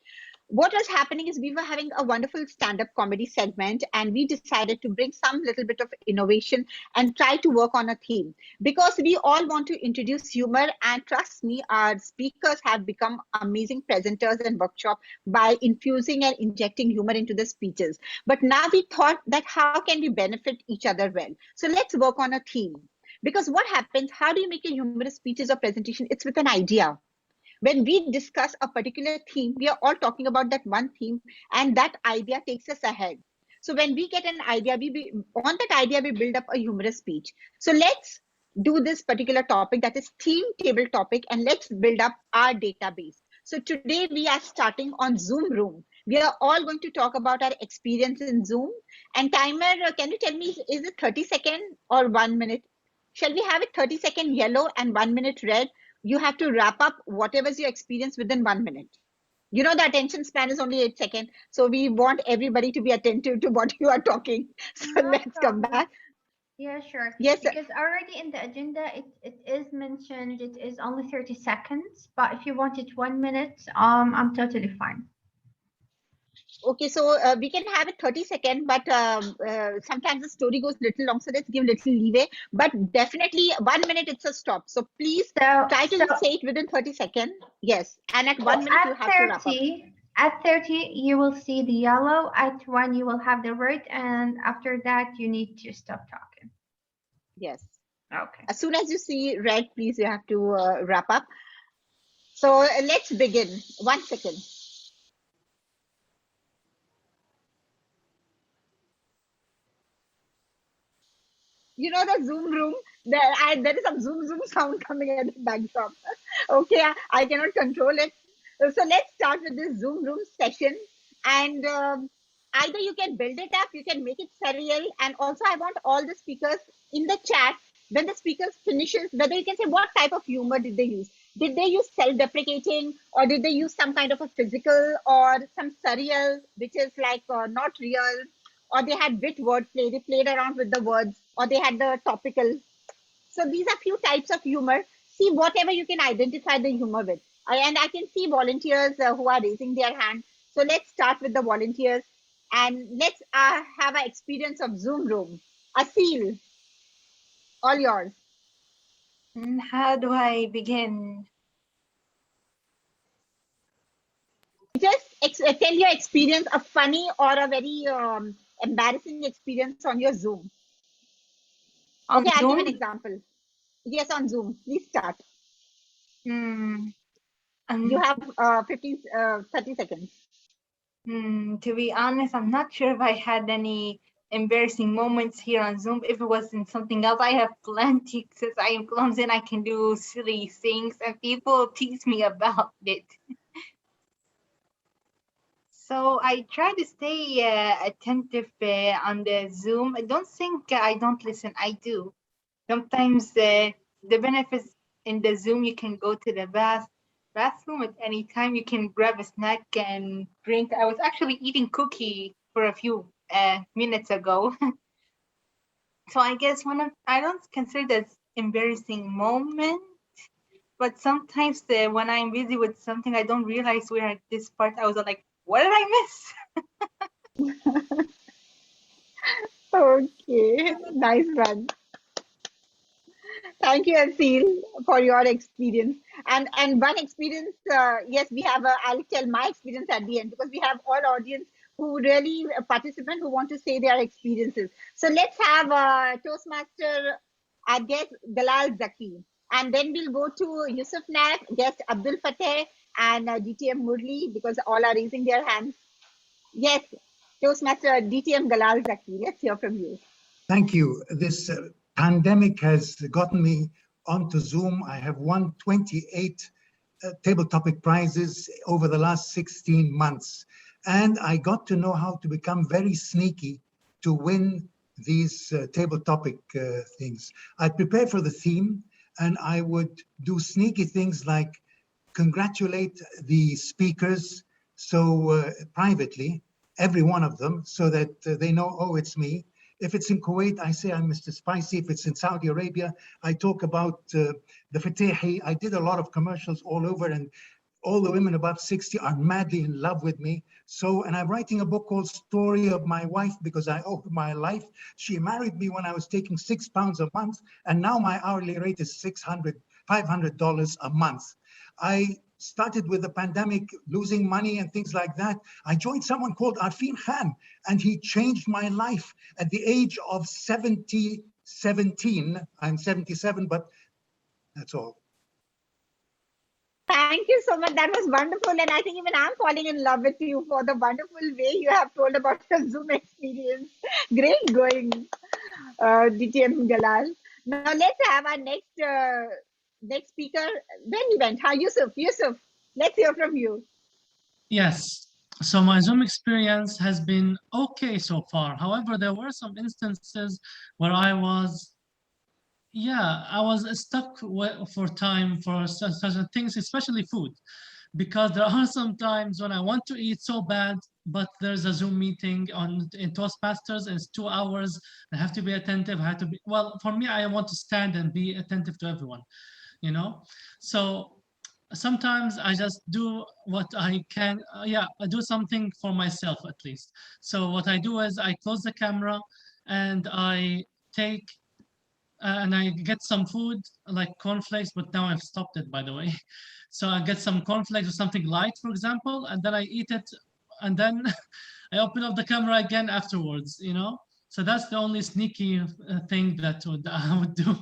What was happening is we were having a wonderful stand-up comedy segment, and we decided to bring some little bit of innovation and try to work on a theme, because we all want to introduce humor, and trust me, our speakers have become amazing presenters and workshop by infusing and injecting humor into the speeches. But now we thought that how can we benefit each other well? So let's work on a theme, because what happens, how do you make a humorous speeches or presentation? It's with an idea. When we discuss a particular theme, we are all talking about that one theme, and that idea takes us ahead. So when we get an idea, on that idea, we build up a humorous speech. So let's do this particular topic, that is theme table topic, and let's build up our database. So today we are starting on Zoom Room. We are all going to talk about our experience in Zoom. And timer, can you tell me, is it 30 seconds or 1 minute? Shall we have it 30 second yellow and 1 minute red? You have to wrap up whatever's your experience within 1 minute. You know, the attention span is only 8 seconds. So we want everybody to be attentive to what you are talking. So let's come back. Yeah, sure. Yes, because already in the agenda, it is mentioned it is only 30 seconds. But if you want it 1 minute, I'm totally fine. Okay, so we can have it 30 seconds, but sometimes the story goes little long, so let's give little leeway. But definitely 1 minute, it's a stop. So please try to say it within 30 seconds. Yes, and at 1 minute, you have to wrap up. At 30, you will see the yellow. At 1, you will have the red. And after that, you need to stop talking. Yes. Okay. As soon as you see red, please, you have to wrap up. So let's begin. 1 second. You know the Zoom room, there is some zoom sound coming at the backdrop. Okay, I cannot control it. So let's start with this Zoom room session, and either you can build it up, you can make it surreal, and also I want all the speakers in the chat, when the speakers finishes, whether you can say what type of humor did they use. Did they use self-deprecating, or did they use some kind of a physical, or some surreal, which is like not real, or they had wit wordplay, they played around with the words, or they had the topical. So these are few types of humor. See whatever you can identify the humor with. And I can see volunteers who are raising their hand. So let's start with the volunteers, and let's have an experience of Zoom room. Asil, all yours. How do I begin? Just tell your experience, a funny or a very embarrassing experience on your Zoom. On okay, I'll give Zoom? an example. Yes, on Zoom. Please start. You have 30 seconds. To be honest, I'm not sure if I had any embarrassing moments here on Zoom. If it wasn't something else, I have plenty. Since I am clumsy and I can do silly things, and people tease me about it. So I try to stay attentive on the Zoom. I don't think I don't listen. I do. Sometimes the benefits in the Zoom, you can go to the bathroom at any time. You can grab a snack and drink. I was actually eating cookie for a few minutes ago. So I guess I don't consider that embarrassing moment, but sometimes when I'm busy with something, I don't realize we're at this part. I was like, what did I miss? Okay, nice one. Thank you, Asil, for your experience. And one experience, yes, we have. I'll tell my experience at the end because we have all audience who really participant who want to say their experiences. So let's have Toastmaster guest Dalal Zaki, and then we'll go to Yusuf Naik, guest Abdul Fateh, and DTM Murli because all are raising their hands. Yes, Toastmaster DTM Galal Zaki. Let's hear from you. Thank you. This pandemic has gotten me onto Zoom. I have won 28 table topic prizes over the last 16 months. And I got to know how to become very sneaky to win these table topic things. I'd prepare for the theme and I would do sneaky things like congratulate the speakers privately, every one of them, so that they know, oh, it's me. If it's in Kuwait, I say I'm Mr. Spicy. If it's in Saudi Arabia, I talk about the Fatahi. I did a lot of commercials all over, and all the women above 60 are madly in love with me. And I'm writing a book called Story of My Wife because I owe my life. She married me when I was taking £6 a month, and now my hourly rate is $500 a month. I started with the pandemic, losing money and things like that. I joined someone called Arfin Khan, and he changed my life at the age of 17. I'm 77, but that's all. Thank you so much. That was wonderful. And I think even I'm falling in love with you for the wonderful way you have told about your Zoom experience. Great going, DTM Galal. Now let's have our next speaker. Where he went? Yusuf, let's hear from you. Yes. So my Zoom experience has been okay so far. However, there were some instances where I was stuck for time for certain things, especially food, because there are some times when I want to eat so bad, but there's a Zoom meeting in Toastmasters and it's 2 hours. I have to be attentive. I have to be, well, for me, I want to stand and be attentive to everyone, you know? So sometimes I just do what I can. I do something for myself at least. So what I do is I close the camera and I take and I get some food like cornflakes, but now I've stopped it, by the way. So I get some cornflakes or something light, for example, and then I eat it, and then I open up the camera again afterwards, you know? So that's the only sneaky thing that I would do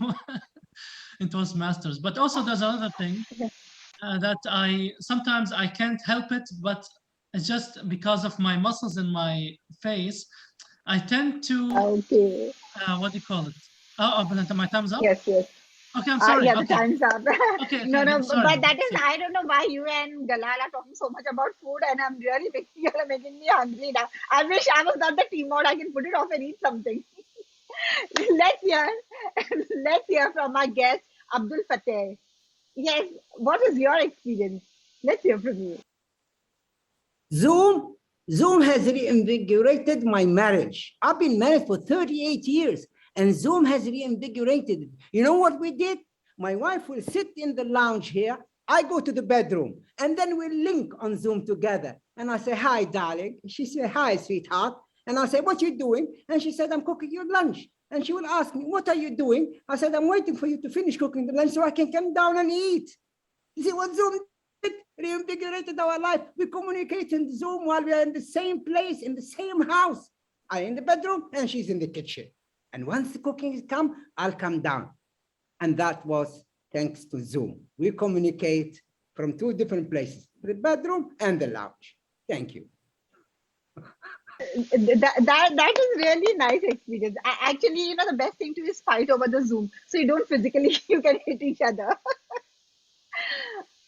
in Toastmasters. But also there's another thing that sometimes I can't help it, but it's just because of my muscles in my face, I tend to, what do you call it? Oh, my time's up? Yes. Okay, I'm sorry. Yeah, the time's up. Okay, No, sorry. but that is, I don't know why you and Galal are talking so much about food, and I'm really making me hungry now. I wish I was not the team mode. I can put it off and eat something. let's hear from our guest, Abdul Fateh. Yes, what is your experience? Let's hear from you. Zoom has reinvigorated my marriage. I've been married for 38 years, and Zoom has reinvigorated it. You know what we did? My wife will sit in the lounge here. I go to the bedroom, and then we link on Zoom together. And I say, hi, darling. She said, hi, sweetheart. And I say, what you doing? And she said, I'm cooking your lunch. And she will ask me, what are you doing? I said, I'm waiting for you to finish cooking the lunch so I can come down and eat. You see what Zoom did? Reinvigorated our life. We communicate in Zoom while we are in the same place, in the same house. I'm in the bedroom and she's in the kitchen. And once the cooking is come, I'll come down. And that was thanks to Zoom. We communicate from two different places, the bedroom and the lounge. Thank you. That is really nice experience. Actually, you know, the best thing to is fight over the Zoom, so you don't physically you can hit each other.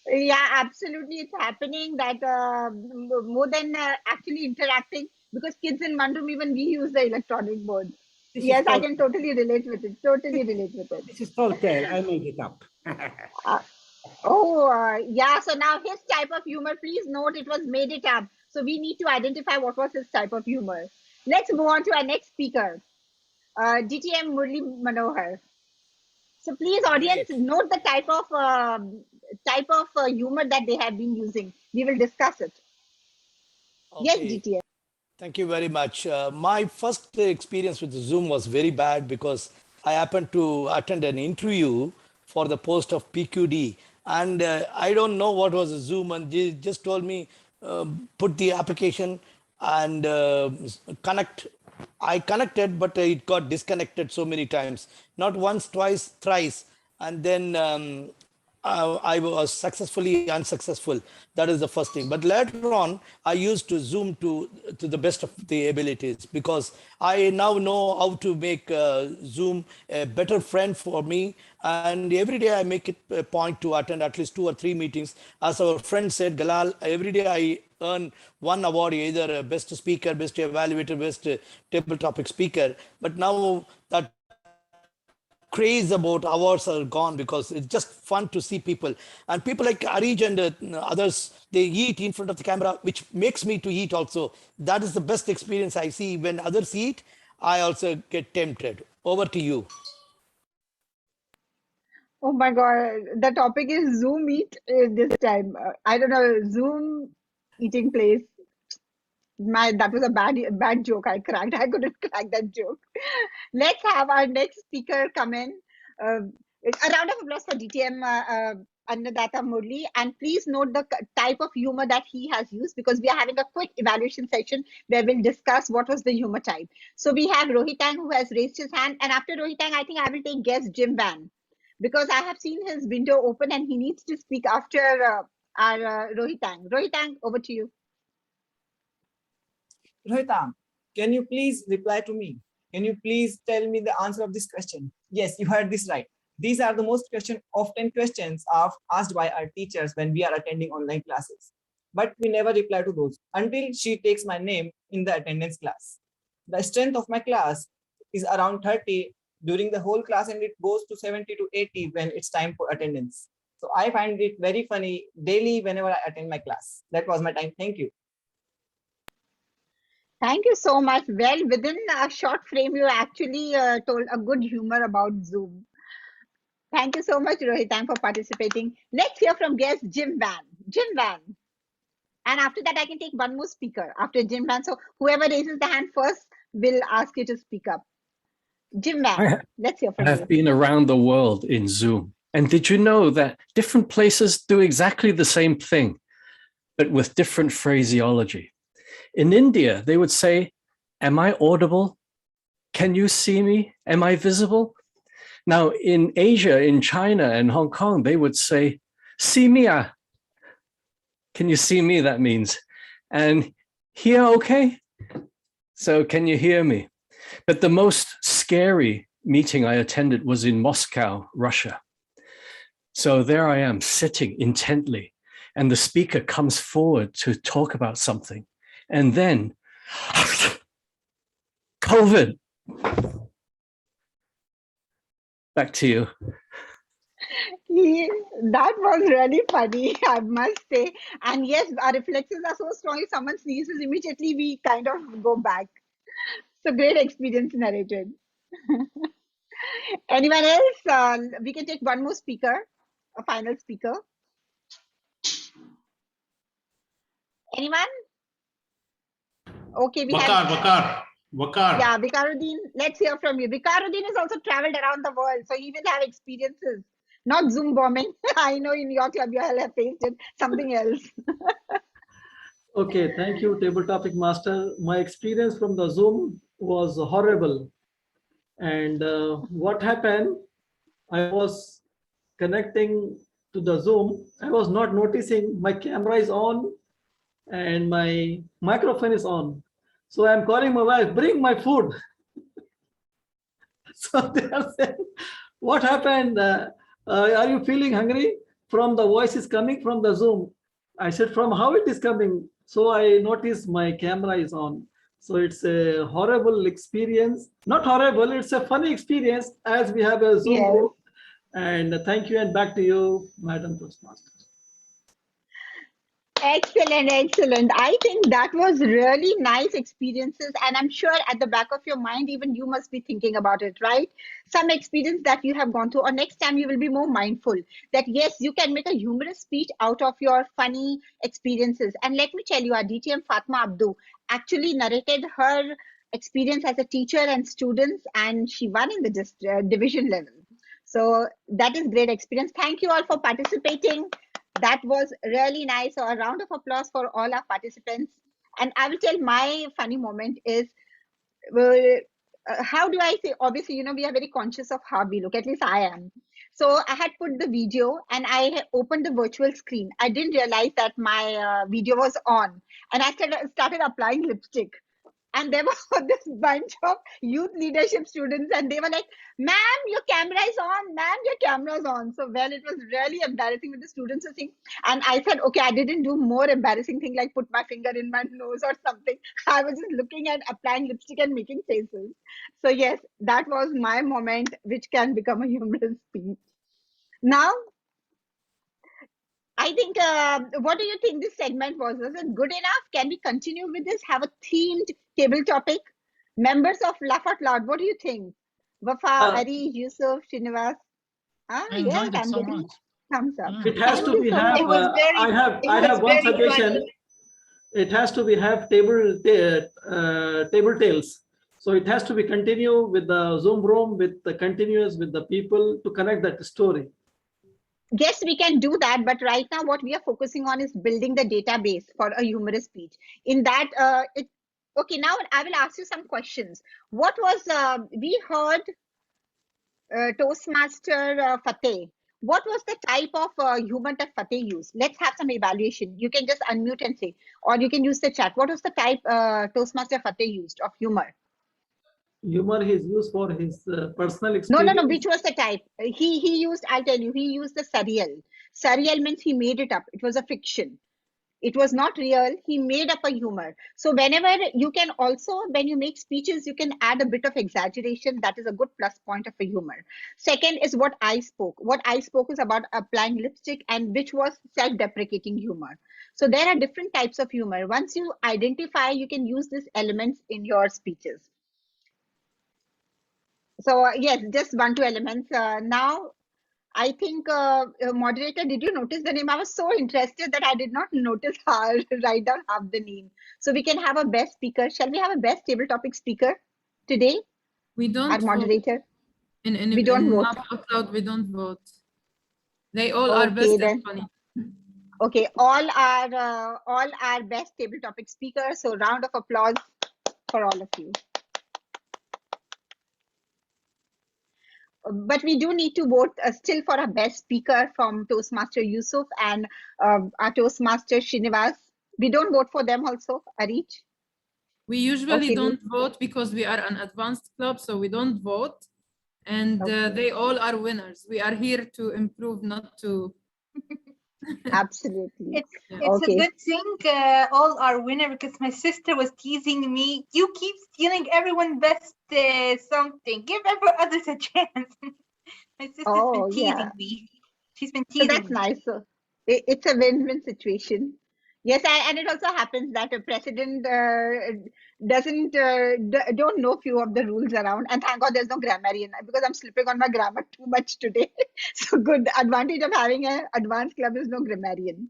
Yeah, absolutely, it's happening that more than actually interacting, because kids in one room, even we use the electronic board. This is Yes, I called can totally relate with it. Totally relate with it. this is called tale. I made it up. Yeah. So now his type of humor, please note it was made it up. So we need to identify what was his type of humor. Let's move on to our next speaker, DTM Murli Manohar. So please, audience, note the type of humor that they have been using. We will discuss it. Yes, Okay. DTM. Thank you very much. My first experience with Zoom was very bad because I happened to attend an interview for the post of PQD, and I don't know what was a Zoom, and they just told me put the application and connect. I connected, but it got disconnected so many times, not once, twice, thrice, and then I was successfully unsuccessful. That is the first thing. But later on, I used to Zoom to the best of the abilities, because I now know how to make Zoom a better friend for me. And every day I make it a point to attend at least 2 or 3 meetings. As our friend said, Galal, every day I earn one award, either best speaker, best evaluator, best table topic speaker. But now that craze about awards are gone, because it's just fun to see people, and people like Arij and others, they eat in front of the camera, which makes me to eat also. That is the best experience I see. When others eat, I also get tempted. Over to you. Oh my God, the topic is Zoom Eat this time. I don't know, Zoom eating place. That was a bad joke I cracked. I couldn't crack that joke. Let's have our next speaker come in. A round of applause for DTM Annadatta Murli. And please note the type of humor that he has used, because we are having a quick evaluation session where we'll discuss what was the humor type. So we have Rohitang, who has raised his hand. And after Rohitang, I think I will take guest Jim Van, because I have seen his window open and he needs to speak after our Rohitang. Rohitang, over to you. Rohitam, can you please reply to me? Can you please tell me the answer of this question? Yes, you heard this right. These are the most often questions asked by our teachers when we are attending online classes. But we never reply to those until she takes my name in the attendance class. The strength of my class is around 30 during the whole class, and it goes to 70 to 80 when it's time for attendance. So I find it very funny daily whenever I attend my class. That was my time. Thank you. Thank you so much. Well, within a short frame, you actually told a good humor about Zoom. Thank you so much, Rohitang, for participating. Let's hear from guest Jim Van. Jim Van. And after that, I can take one more speaker after Jim Van. So whoever raises the hand first will ask you to speak up. Jim Van, let's hear from I have you. been around the world in Zoom. And did you know that different places do exactly the same thing, but with different phraseology? In India, they would say, "Am I audible? Can you see me? Am I visible?" Now, in Asia, in China and Hong Kong, they would say, "See me? Can you see me?" That means. And here, okay? So can you hear me? But the most scary meeting I attended was in Moscow, Russia. So there I am sitting intently, and the speaker comes forward to talk about something. And then COVID. Back to you. That was really funny, I must say. And yes, our reflexes are so strong. If someone sneezes, immediately we kind of go back. So great experience narrated. Anyone else? We can take one more speaker, a final speaker. Anyone? Okay, we have Vakar. Yeah, Vikaruddin, let's hear from you. Vikaruddin has also traveled around the world, so he will have experiences. Not Zoom bombing. I know in your club you will have faced it. Something else. Okay, thank you, Table Topic Master. My experience from the Zoom was horrible. And what happened, I was connecting to the Zoom. I was not noticing my camera is on and my microphone is on. So I'm calling my wife, bring my food. So they are saying, what happened? Are you feeling hungry? From the voice is coming from the Zoom. I said, from how it is coming? So I noticed my camera is on. So it's a horrible experience. Not horrible, it's a funny experience as we have a Zoom room. And thank you, and back to you, Madam Toastmaster. Excellent, excellent. I think that was really nice experiences, and I'm sure at the back of your mind, even you must be thinking about it, right? Some experience that you have gone through, or next time you will be more mindful that yes, you can make a humorous speech out of your funny experiences. And let me tell you, our DTM Fatma Abdu actually narrated her experience as a teacher and students, and she won in the division level. So that is great experience. Thank you all for participating. That was really nice. So a round of applause for all our participants. And I will tell my funny moment is, how do I say, obviously, we are very conscious of how we look, at least I am. So I had put the video and I opened the virtual screen. I didn't realize that my video was on, and I started applying lipstick. And there was this bunch of youth leadership students, and they were like, ma'am, your camera is on, ma'am, your camera is on. So, well, it was really embarrassing with the students to think. And I said, okay, I didn't do more embarrassing thing like put my finger in my nose or something. I was just looking at applying lipstick and making faces. So, yes, that was my moment, which can become a humorous speech. Now, I think, what do you think this segment was? Was it good enough? Can we continue with this? Have a themed table topic? Members of Laugh Out Loud, what do you think? Wafa, Ari, Yusuf, Srinivas? I Yes, enjoyed it I'm so getting much. thumbs up. It has Thank to you be so have. much. I have one suggestion. It has to be have table tales. So it has to be continue with the Zoom room, with the continuous with the people to connect that story. Yes, we can do that, but right now what we are focusing on is building the database for a humorous speech. In that, okay, now I will ask you some questions. What was, we heard Toastmaster Fateh. What was the type of humor that Fateh used? Let's have some evaluation. You can just unmute and say, or you can use the chat. What was the type Toastmaster Fateh used of humor? Humor is used for his personal No, experience. which was the type? He used, I'll tell you, he used the surreal. Surreal means he made it up. It was a fiction. It was not real. He made up a humor. So whenever you can also, when you make speeches, you can add a bit of exaggeration. That is a good plus point of a humor. Second is what I spoke. What I spoke is about applying lipstick, and which was self-deprecating humor. So there are different types of humor. Once you identify, you can use these elements in your speeches. So yes, just 1, 2 elements. Now, I think, moderator, did you notice the name? I was so interested that I did not notice how write down half the name. So we can have a best speaker. Shall we have a best table topic speaker today? We don't Our moderator. vote. We don't vote. Laugh Out Loud, we don't vote. They all are Okay, best then. and funny. Okay, all our best table topic speakers. So round of applause for all of you. But we do need to vote still for a best speaker from Toastmaster Yusuf and our Toastmaster Srinivas. We don't vote for them also, Arich? We usually Okay, don't vote because we are an advanced club, so we don't vote. And they all are winners. We are here to improve, not to. Absolutely. It's a good thing all are winner, because my sister was teasing me. You keep stealing everyone best something. Give every others a chance. My sister's been teasing me. She's been teasing So that's me. nice. So it's a win-win situation. Yes, and it also happens that a president don't know few of the rules around. And thank God there's no grammarian, because I'm slipping on my grammar too much today. So good advantage of having an advanced club is no grammarian.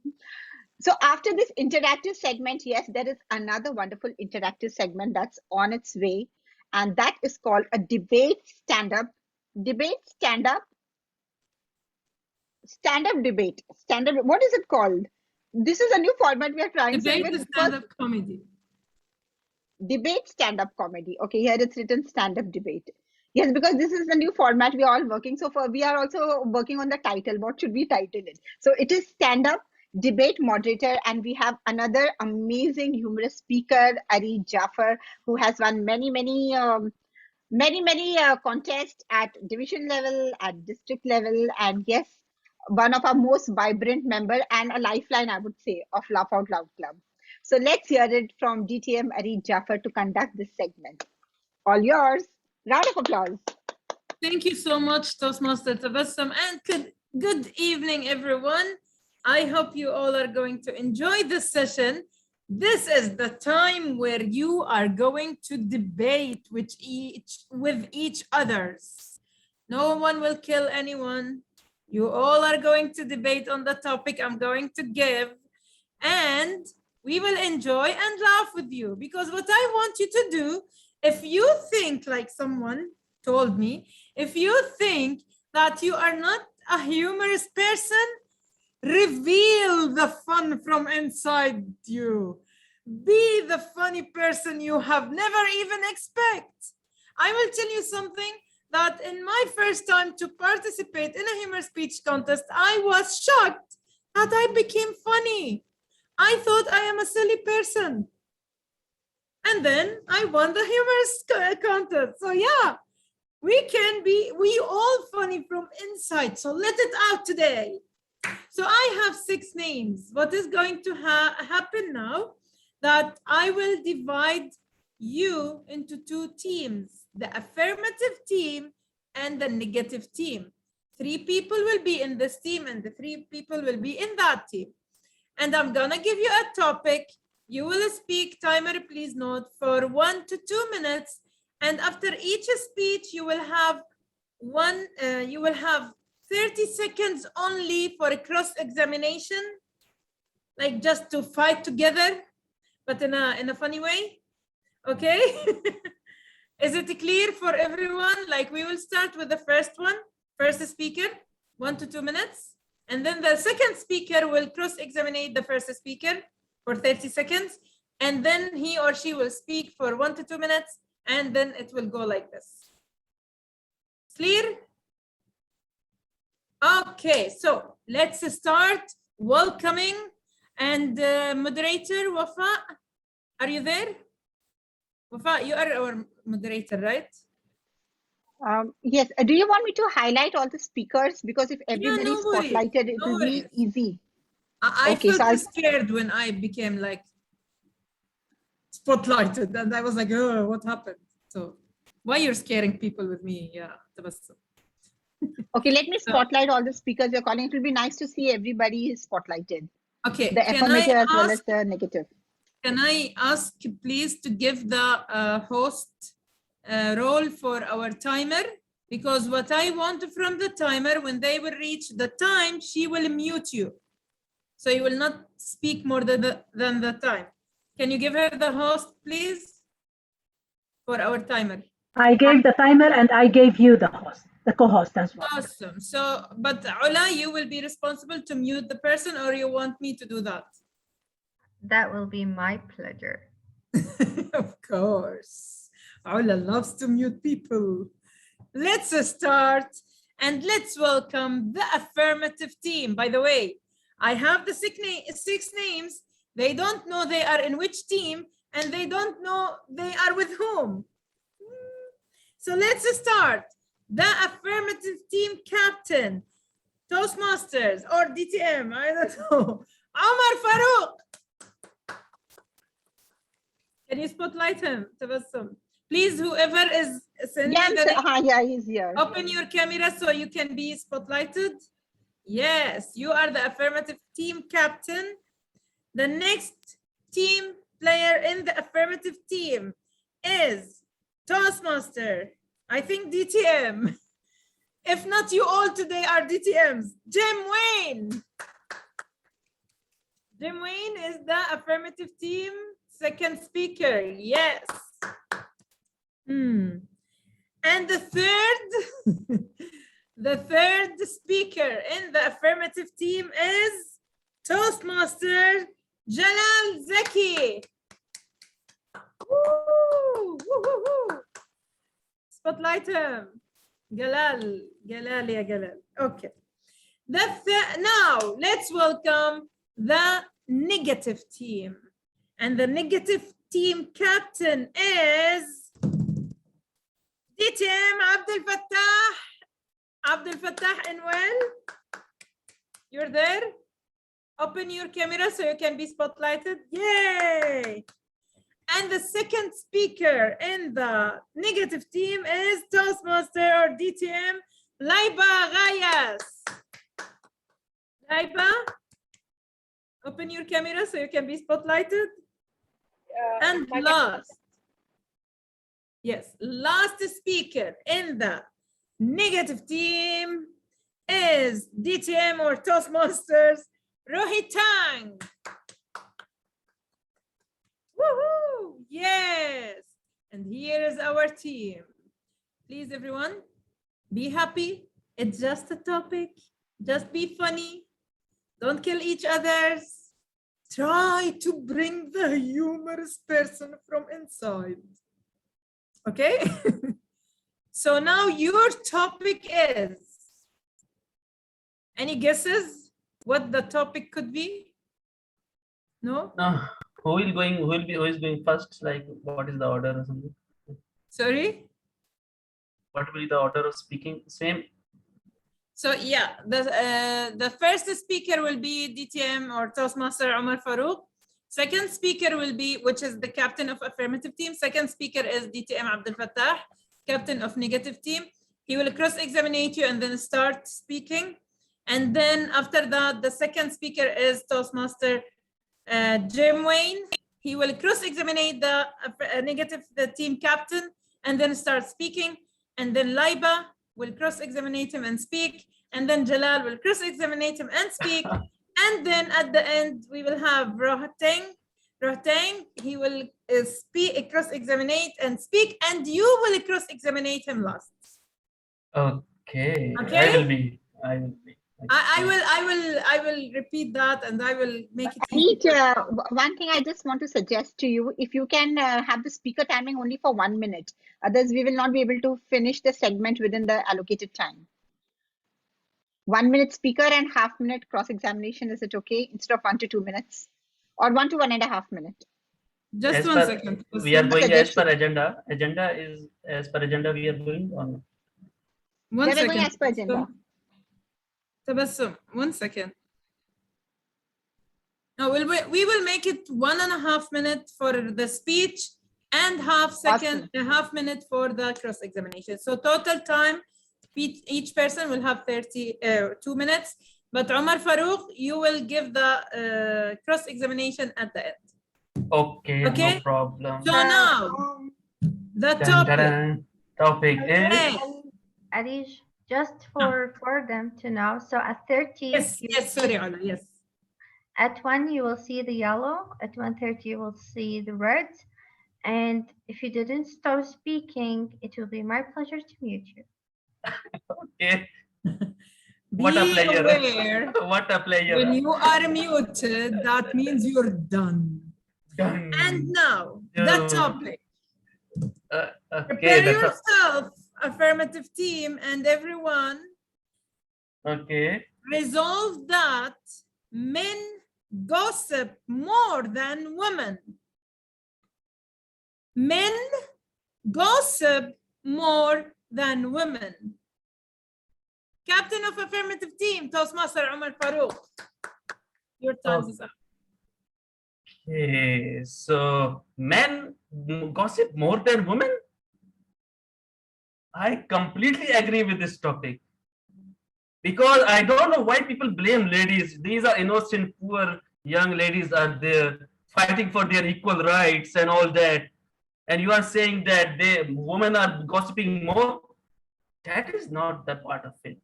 So after this interactive segment, yes, there is another wonderful interactive segment that's on its way, and that is called a debate stand-up. Debate stand-up. Stand-up debate. Stand-up. What is it called? This is a new format we are trying. Debate is stand-up comedy. Debate stand-up comedy. Okay, here it's written stand-up debate. Yes, because this is the new format we are all working. So we are also working on the title. What should we title it? So it is stand-up. debate moderator, and we have another amazing humorous speaker, Ari Jaffer, who has won many contests at division level, at district level, and yes, one of our most vibrant member and a lifeline, I would say, of Laugh Out Loud Club. So let's hear it from DTM Ari Jaffer to conduct this segment. All yours. Round of applause. Thank you so much, Toastmaster Tabassum, and good evening, everyone. I hope you all are going to enjoy this session. This is the time where you are going to debate with each others. No one will kill anyone. You all are going to debate on the topic I'm going to give, and we will enjoy and laugh with you, because what I want you to do, if you think, like someone told me, if you think that you are not a humorous person, reveal the fun from inside you. Be the funny person you have never even expect. I will tell you something, that in my first time to participate in a humor speech contest, I was shocked that I became funny. I thought I am a silly person. And then I won the humorous contest. So yeah, we all funny from inside. So let it out today. So I have 6 names. What is going to happen now, that I will divide you into 2 teams, the affirmative team and the negative team. 3 people will be in this team and the 3 people will be in that team. And I'm gonna give you a topic. You will speak, timer please note, for 1 to 2 minutes. And after each speech, you will have 30 seconds only for a cross-examination, like just to fight together, but in a funny way. Okay? Is it clear for everyone? Like, we will start with the first speaker, 1 to 2 minutes. And then the second speaker will cross-examine the first speaker for 30 seconds. And then he or she will speak for 1 to 2 minutes. And then it will go like this. Clear? Okay, so let's start welcoming, and moderator Wafa, are you there? Wafa, you are our moderator, right? Yes. Do you want me to highlight all the speakers? Because if everybody is spotlighted, it will be easy. I felt scared when I became like spotlighted, and I was like, oh, what happened? So why you're scaring people with me? Yeah, Tabassum. Okay, let me spotlight all the speakers you're calling. It will be nice to see everybody is spotlighted. Okay, the affirmative as well as the negative. Can I ask please to give the host role for our timer? Because what I want from the timer, when they will reach the time, she will mute you. So you will not speak more than the time. Can you give her the host, please, for our timer? I gave the timer and I gave you the host, the co-host as well. Awesome. So, but Ola, you will be responsible to mute the person, or you want me to do that? That will be my pleasure. Of course. Ola loves to mute people. Let's start, and let's welcome the affirmative team. By the way, I have the 6 names. They don't know they are in which team, and they don't know they are with whom. So let's start. The affirmative team captain, Toastmasters or DTM, I don't know. Omar Farouk. Can you spotlight him, Tabassum? Please, whoever is sending he's here. Open your camera so you can be spotlighted. Yes, you are the affirmative team captain. The next team player in the affirmative team is Toastmaster. I think DTM. If not, you all today are DTMs. Jim Wayne. Jim Wayne is the affirmative team second speaker. Yes. And the third speaker in the affirmative team is Toastmaster Jalal Zaki. Woo, woo, woo, woo. Spotlight him. Jalal, ya Jalal. Okay. Now let's welcome the negative team. And the negative team captain is DTM Abdel Fattah. Abdel Fattah Enwel, you're there? Open your camera so you can be spotlighted. Yay! And the second speaker in the negative team is Toastmaster or DTM, Laiba Gayas. Laiba, open your camera so you can be spotlighted. And last, yes, last speaker in the negative team is DTM or Toastmasters, Rohit Tang. Woohoo! Yes. And here is our team. Please, everyone, be happy. It's just a topic. Just be funny. Don't kill each others. Try to bring the humorous person from inside. Okay? So now your topic is, any guesses what the topic could be? No? No. Who is going first? Like, what is the order or something? Sorry? What will be the order of speaking? Same. So yeah, the first speaker will be DTM or Toastmaster Omar Farouk. Second speaker will be, which is the captain of affirmative team. Second speaker is DTM Abdel Fattah, captain of negative team. He will cross-examine you and then start speaking. And then after that, the second speaker is Toastmaster Jim Wayne. He will cross-examine the the team captain and then start speaking. And then Laiba will cross-examine him and speak. And then Jalal will cross-examine him and speak. And then at the end, we will have Rohateng. Rohateng, he will speak, cross-examine and speak, and you will cross-examine him last. Okay. Okay. I will be. I will repeat that and I will make it Reach, one thing I just want to suggest to you, if you can have the speaker timing only for 1 minute, others we will not be able to finish the segment within the allocated time. 1 minute speaker and half-minute cross-examination, is it okay? Instead of 1 to 2 minutes or 1 to 1.5 minutes? Just as 1 per, second. We are going as per agenda. Agenda is as per agenda we are going on. 1 They were second. going as per agenda. Tabassum, 1 second. No, we will make it 1.5 minutes for the speech and half minute for the cross-examination. So total time, each person will have 2 minutes. But Omar Farouk, you will give the cross-examination at the end. Okay, Okay. no problem. So now, the topic is. Arish, just for them to know. So at 30. Yes, sorry, Ola, yes. At 1, you will see the yellow. At 1:30, you will see the red. And if you didn't stop speaking, it will be my pleasure to mute you. Okay. What a player. Aware what a player. When you are muted, that means you're done. And now, the topic. Prepare yourself, affirmative team, and everyone. Okay. Resolve that men gossip more than women. Men gossip more than women. Captain of affirmative team, Toastmaster Omar Farouk. Your time is up. Okay, so men gossip more than women? I completely agree with this topic. Because I don't know why people blame ladies. These are innocent, poor young ladies are there fighting for their equal rights and all that. And you are saying that women are gossiping more? That is not the part of it.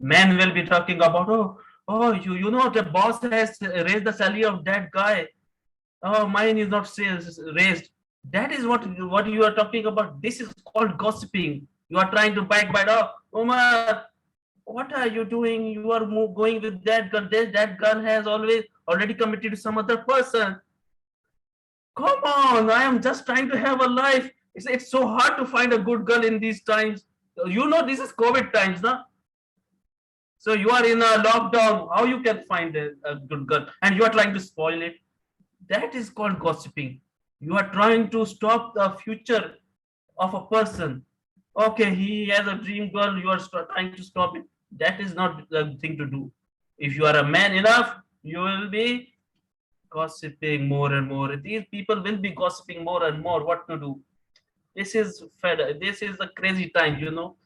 Men will be talking about, you know, the boss has raised the salary of that guy. Oh, mine is not raised. That is what you are talking about. This is called gossiping. You are trying to backbite. Oh, Omar, what are you doing? You are going with that girl. That girl has already committed to some other person. Come on, I am just trying to have a life. It's so hard to find a good girl in these times. You know, this is COVID times, no? So you are in a lockdown. How you can find a good girl and you are trying to spoil it? That is called gossiping. You are trying to stop the future of a person. Okay, he has a dream girl. You are trying to stop it. That is not the thing to do. If you are a man enough, you will be gossiping more and more. These people will be gossiping more and more. What to do? This is this is a crazy time, you know.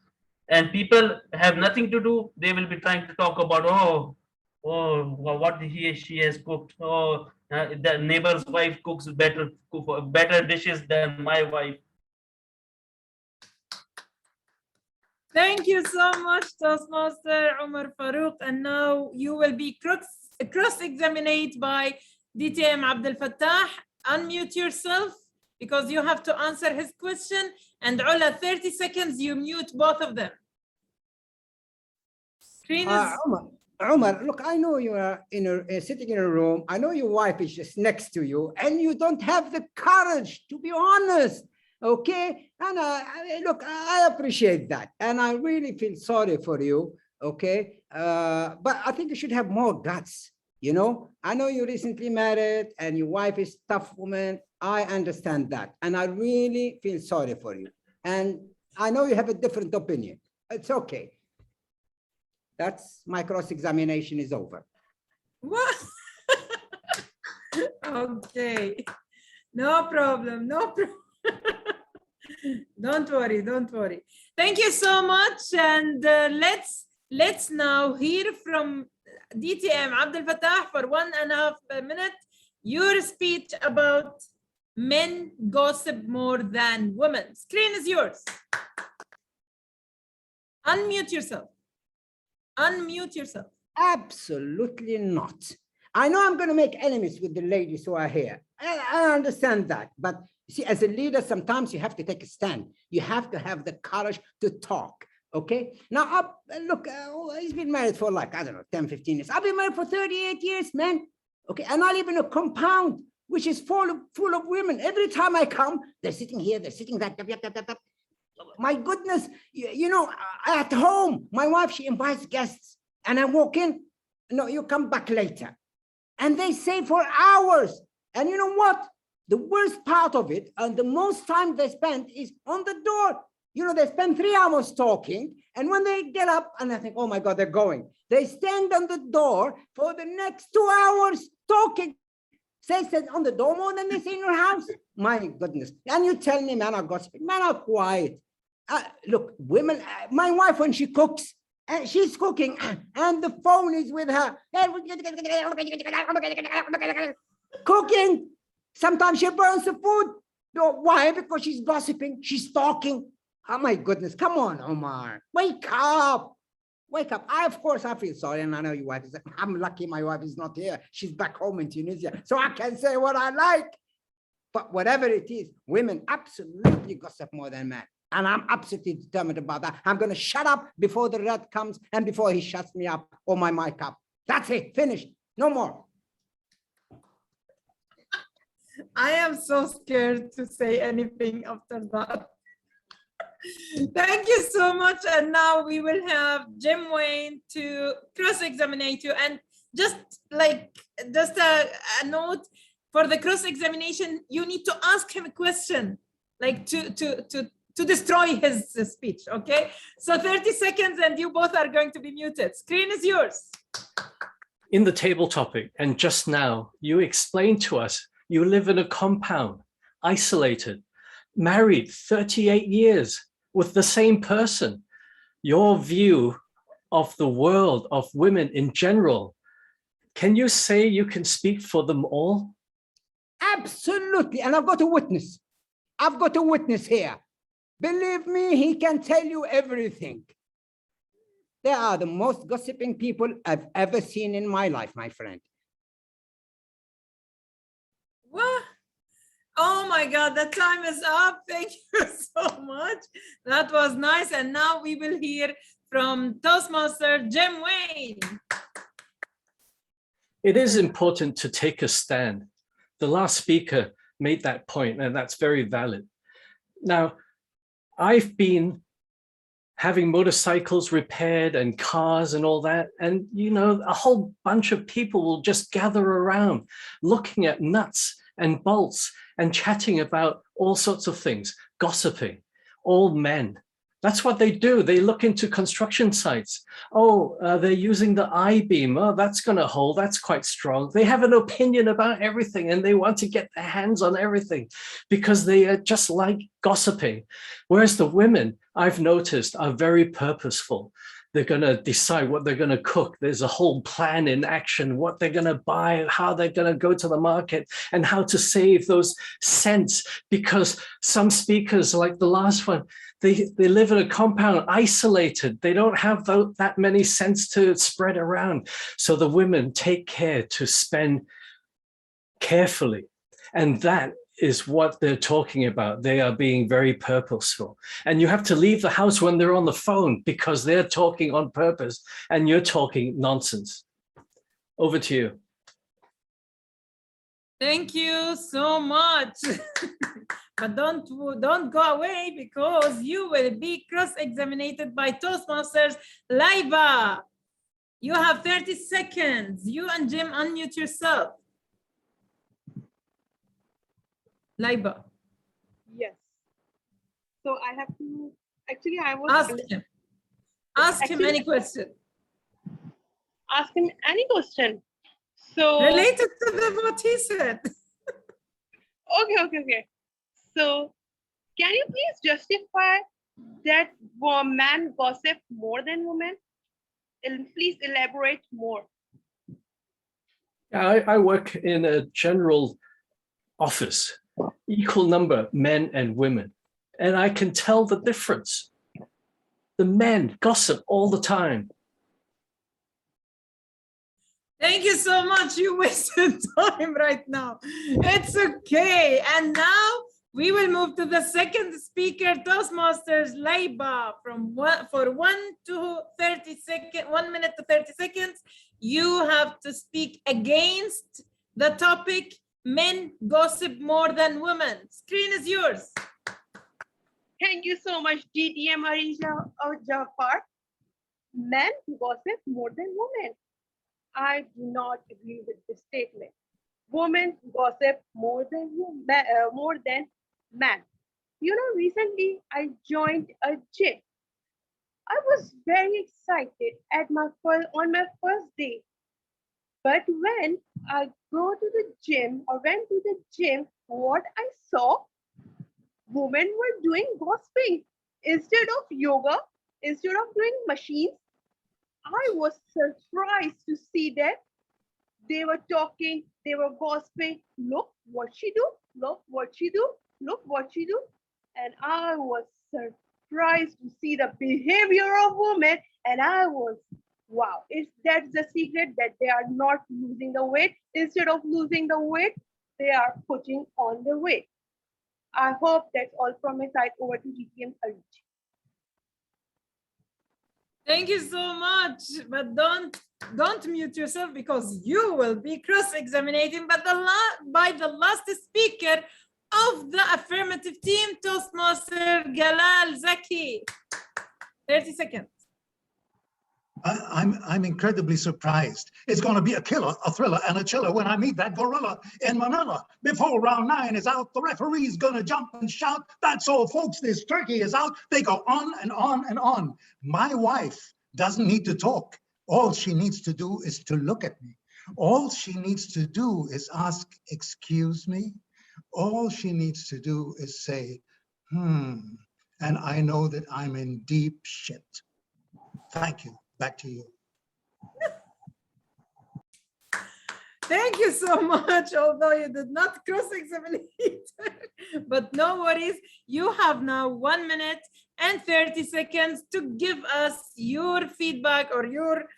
And people have nothing to do. They will be trying to talk about, what she has cooked. The neighbor's wife cooks better dishes than my wife. Thank you so much, Toastmaster Umar Farouk. And now you will be cross-examined by DTM Abdel Fattah. Unmute yourself because you have to answer his question. And Ola, 30 seconds, you mute both of them. Screen is... Umar, look, I know you are sitting in a room. I know your wife is just next to you, and you don't have the courage to be honest. Okay, and look, I appreciate that, and I really feel sorry for you. Okay, but I think you should have more guts. You know, I know you recently married, and your wife is a tough woman. I understand that, and I really feel sorry for you. And I know you have a different opinion. It's okay. That's my cross-examination is over. What? Okay, no problem, no problem. Don't worry, don't worry. Thank you so much. And let's now hear from DTM Abdel Fattah for 1.5 minutes. Your speech about men gossip more than women. Screen is yours. Unmute yourself. Unmute yourself. Absolutely not. I know I'm going to make enemies with the ladies who are here. I understand that. But see, as a leader, sometimes you have to take a stand. You have to have the courage to talk. Okay. Now, look, he's been married for like, I don't know, 10, 15 years. I've been married for 38 years, man. Okay. And I live in a compound which is full of women. Every time I come, they're sitting here, they're sitting there. My goodness, you know, at home, my wife, she invites guests and I walk in, no, you come back later. And they say for hours. And you know what? The worst part of it and the most time they spend is on the door. You know, they spend 3 hours talking. And when they get up and I think, oh my God, they're going. They stand on the door for the next 2 hours talking. Say on the door more than they say in your house. My goodness. And you tell me men are gossiping. Men are quiet. Look, women, my wife, when she cooks, she's cooking and the phone is with her. Cooking. Sometimes she burns the food. No, why? Because she's gossiping. She's talking. Oh my goodness. Come on, Omar. Wake up. Wake up. Of course, I feel sorry. And I know your wife is, I'm lucky my wife is not here. She's back home in Tunisia. So I can say what I like. But whatever it is, women absolutely gossip more than men. And I'm absolutely determined about that. I'm going to shut up before the red comes and before he shuts me up or my mic up. That's it. Finished. No more. I am so scared to say anything after that. Thank you so much. And now we will have Jim Wayne to cross-examine you. And just a note for the cross-examination, you need to ask him a question, like to destroy his speech, okay? So 30 seconds and you both are going to be muted. Screen is yours. In the table topic, and just now, you explained to us you live in a compound, isolated, married 38 years with the same person. Your view of the world, of women in general, can you say you can speak for them all? Absolutely, and I've got a witness. I've got a witness here. Believe me, he can tell you everything. They are the most gossiping people I've ever seen in my life, my friend. What? Oh my God, the time is up. Thank you so much. That was nice. And now we will hear from Toastmaster Jim Wayne. It is important to take a stand. The last speaker made that point, and that's very valid. Now, I've been having motorcycles repaired and cars and all that. And, you know, a whole bunch of people will just gather around looking at nuts and bolts and chatting about all sorts of things, gossiping, all men. That's what they do. They look into construction sites. Oh, they're using the I-beam. Oh, that's going to hold. That's quite strong. They have an opinion about everything and they want to get their hands on everything because they are just like gossiping. Whereas the women, I've noticed, are very purposeful. They're going to decide what they're going to cook. There's a whole plan in action, what they're going to buy, how they're going to go to the market, and how to save those cents. Because some speakers, like the last one, they live in a compound, isolated. They don't have that many cents to spread around. So the women take care to spend carefully. And that is what they're talking about. They are being very purposeful. And you have to leave the house when they're on the phone because they're talking on purpose and you're talking nonsense. Over to you. Thank you so much. But don't go away because you will be cross-examined by Toastmasters Laiba. You have 30 seconds. You and Jim, unmute yourself. Laiba. Yes. So I have to, actually I was- Ask him any question. Ask him any question. So related to what he said. Okay. So can you please justify that men gossip more than women? Please elaborate more. I work in a general office, equal number men and women, and I can tell the difference. The men gossip all the time. Thank you so much. You wasted time right now. It's okay. And now we will move to the second speaker, Toastmasters Laiba, for 1 minute to 30 seconds. You have to speak against the topic, men gossip more than women. Screen is yours. Thank you so much, GTM Arija Jafar. Men gossip more than women. I do not agree with this statement. Women gossip more than men. You know, recently I joined a gym. I was very excited on my first day. But when I went to the gym, what I saw, women were doing gossiping. Instead of yoga, instead of doing machines, I was surprised to see that they were talking, they were gossiping. Look what she do, look what she do, look what she do. And I was surprised to see the behavior of women. And I was, wow, that's the secret, that they are not losing the weight. Instead of losing the weight, they are putting on the weight. I hope that's all from my side. Over to GTM Arij. Thank you so much, but don't mute yourself because you will be cross-examinating by the last speaker of the affirmative team, Toastmaster Galal Zaki. 30 seconds. I'm incredibly surprised. It's going to be a killer, a thriller, and a chiller when I meet that gorilla in Manila. Before round 9 is out, the referee's going to jump and shout, "That's all, folks, this turkey is out." They go on and on and on. My wife doesn't need to talk. All she needs to do is to look at me. All she needs to do is ask, "Excuse me?" All she needs to do is say, and I know that I'm in deep shit. Thank you. Back to you. Thank you so much, although you did not cross-examine it. But no worries, you have now 1 minute and 30 seconds to give us your feedback or your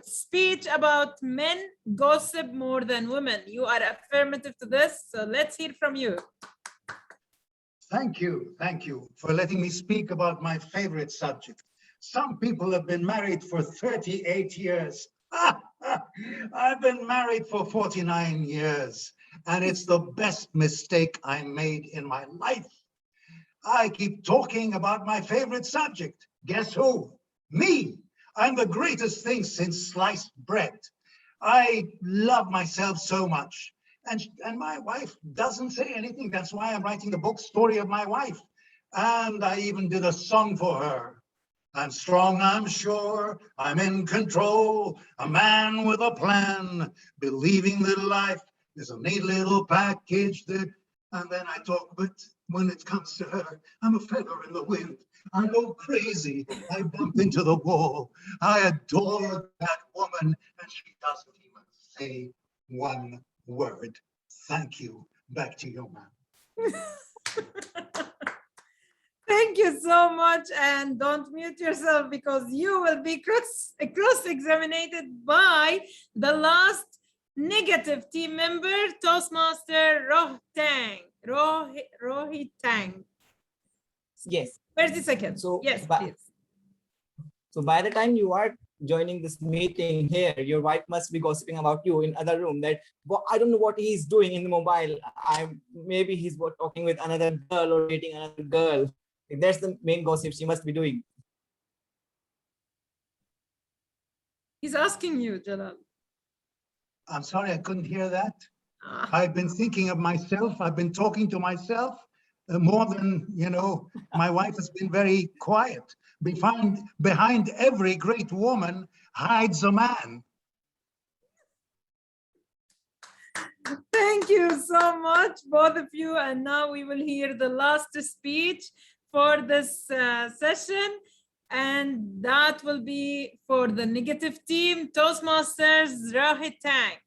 speech about men gossip more than women. You are affirmative to this, so let's hear from you. Thank you for letting me speak about my favorite subject. Some people have been married for 38 years. I've been married for 49 years, and it's the best mistake I made in my life. I keep talking about my favorite subject, Guess who? Me. I'm the greatest thing since sliced bread. I love myself so much. And my wife doesn't say anything. That's why I'm writing the book, Story of My Wife. And I even did a song for her. I'm strong, I'm sure, I'm in control, a man with a plan, believing that life is a neat little package that, and then I talk, but when it comes to her, I'm a feather in the wind. I go crazy, I bump into the wall. I adore that woman, and she doesn't even say one word. Thank you. Back to you, ma'am. Thank you so much, and don't mute yourself because you will be cross-examined by the last negative team member, Toastmaster Rohitang. Yes. 30 seconds. So yes, please. So by the time you are joining this meeting here, your wife must be gossiping about you in other room that, well, I don't know what he's doing in the mobile. Maybe he's talking with another girl or dating another girl. That's the main gossip she must be doing. He's asking you, Jalal. I'm sorry, I couldn't hear that. I've been thinking of myself. I've been talking to myself more than, my wife has been very quiet. Behind every great woman hides a man. Thank you so much, both of you. And now we will hear the last speech for this session. And that will be for the negative team, Toastmasters Rohitang.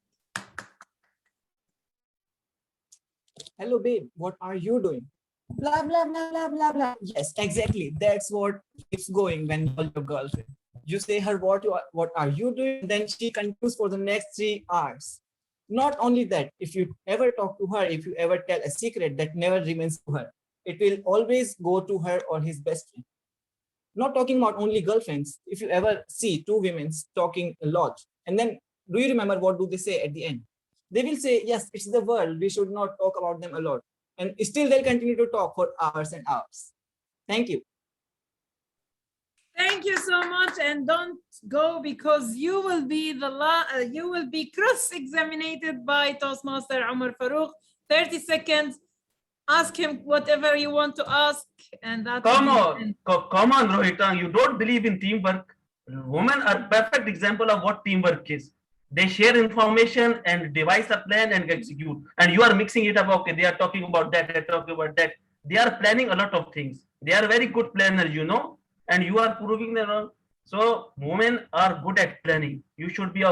Hello, babe. What are you doing? Blah, blah, blah, blah, blah, blah. Yes, exactly. That's what keeps going when you call your girlfriend. You say her, what are you doing? Then she continues for the next 3 hours. Not only that, if you ever talk to her, if you ever tell a secret that never remains to her, it will always go to her or his best friend. Not talking about only girlfriends. If you ever see 2 women talking a lot, and then do you remember what do they say at the end? They will say, yes, it's the world. We should not talk about them a lot. And still they'll continue to talk for hours and hours. Thank you. Thank you so much, and don't go because you will be cross-examined by Toastmaster Umar Farouk. 30 seconds. Ask him whatever you want to ask, and that. Come on, Rohita. You don't believe in teamwork. Women are perfect example of what teamwork is. They share information and devise a plan and execute. And you are mixing it up. Okay, they are talking about that. They're talking about that. They are planning a lot of things. They are very good planners, and you are proving them wrong. So women are good at planning. You should be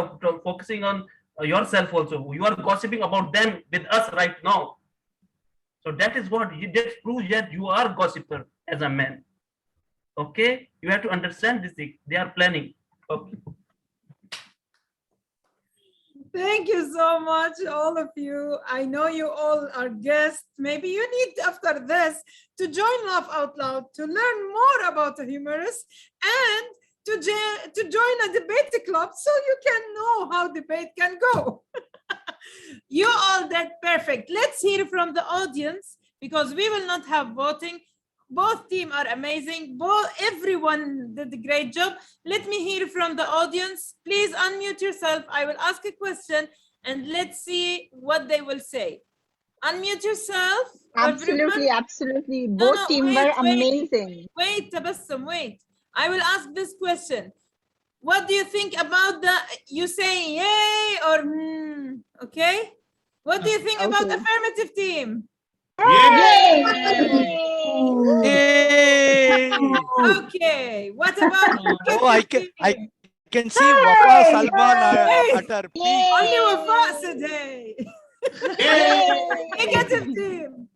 focusing on yourself also. You are gossiping about them with us right now. So that is what that proves that you are gossiper as a man. Okay, you have to understand this thing. They are planning. Okay. Thank you so much, all of you. I know you all are guests. Maybe you need, after this, to join Laugh Out Loud to learn more about a humorist and to join a debate club so you can know how debate can go. You all did perfect. Let's hear from the audience because we will not have voting. Both teams are amazing. Everyone did a great job. Let me hear from the audience. Please unmute yourself. I will ask a question and let's see what they will say. Unmute yourself. Absolutely, everyone. absolutely. Both teams were amazing. Wait, Tabassum, wait. I will ask this question. What do you think about you say yay or okay? What do you think about affirmative team? Yay! Yay! Okay, what about Oh, I can see Wafa Salman at her peak. Only Wafa today. Negative team.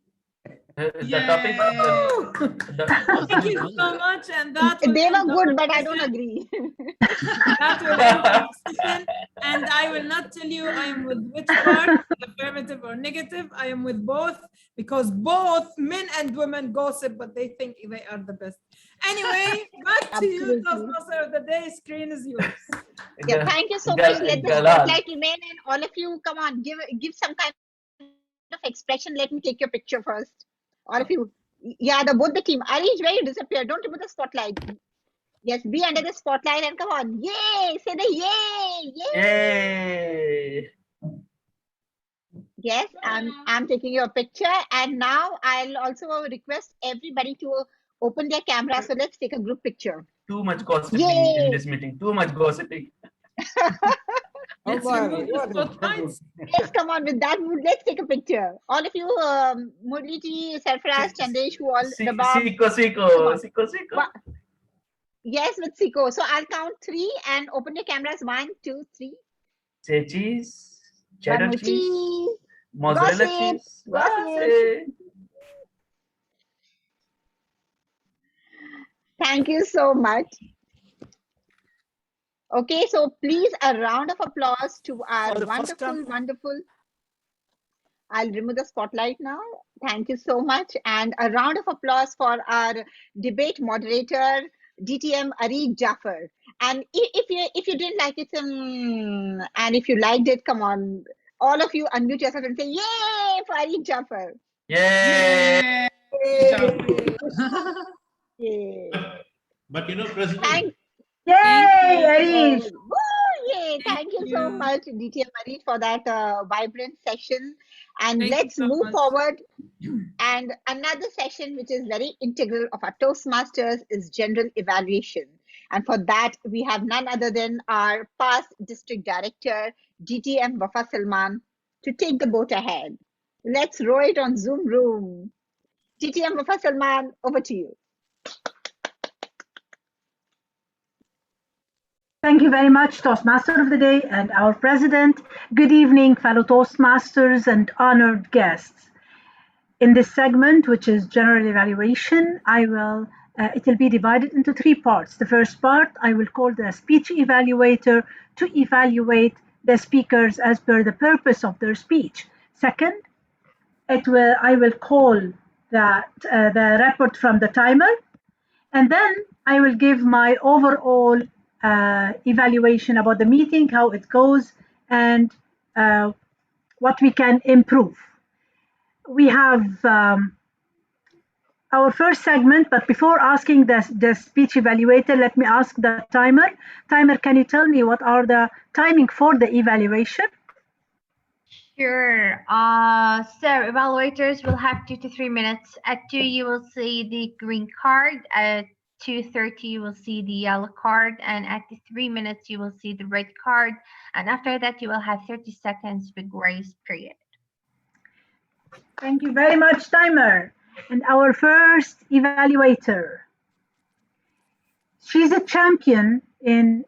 The topic. Thank you so much, and that they were good, but I don't agree. That will end the discussion, and I will not tell you I am with which part, affirmative or negative. I am with both because both men and women gossip, but they think they are the best. Anyway, back to you, Toastmaster of the day. Screen is yours. Yeah, thank you so much. Let the spotlight remain, and all of you, come on, give some kind of expression. Let me take your picture first. All of you. Yeah, both the team. Arish, where you disappeared? Don't remove the spotlight. Yes, be under the spotlight and come on. Yay! Say the yay! Yay! Yes, I'm taking your picture, and now I'll also request everybody to open their camera. So let's take a group picture. Too much gossiping Yay! in this meeting. Too much gossiping. Let's remove the spotlights. Yes, come on with that mood. Let's take a picture. All of you, Murli ji, Sarfaraz, Chandesh, who all Rabab. Siko. Yes, with Siko. So I'll count 3 and open your cameras. 1, 2, 3. Say cheese. One Cheddar more cheese. cheese. Mozzarella Gossip. cheese. Gossip. Thank you so much. Okay, so please a round of applause to our wonderful. I'll remove the spotlight now. Thank you so much. And a round of applause for our debate moderator, DTM Areed Jaffer. And if you didn't like it, and if you liked it, come on, all of you unmute yourself and say, yay for Areed Jaffer. Yay! Yay. But you know, President. Yay, Areed! Yay! Thank you so much, DTM Areed, for that vibrant session. And Thank let's you so move much. forward. And another session which is very integral of our Toastmasters is general evaluation. And for that, we have none other than our past district director, DTM Wafa Salman, to take the boat ahead. Let's row it on Zoom room. DTM Wafa Salman, over to you. Thank you very much, Toastmaster of the Day and our President. Good evening, fellow Toastmasters and honored guests. In this segment, which is general evaluation, it will be divided into 3 parts. The first part I will call the speech evaluator to evaluate the speakers as per the purpose of their speech. Second, I will call the report from the timer, and then I will give my overall evaluation about the meeting, how it goes, and what we can improve. We have our first segment, but before asking the speech evaluator, let me ask the timer. Timer, can you tell me what are the timing for the evaluation? Sure. So evaluators will have 2 to 3 minutes. At 2, you will see the green card. At 2:30, you will see the yellow card. And at the 3 minutes, you will see the red card. And after that, you will have 30 seconds with grace period. Thank you very much, timer. And our first evaluator. She's a champion in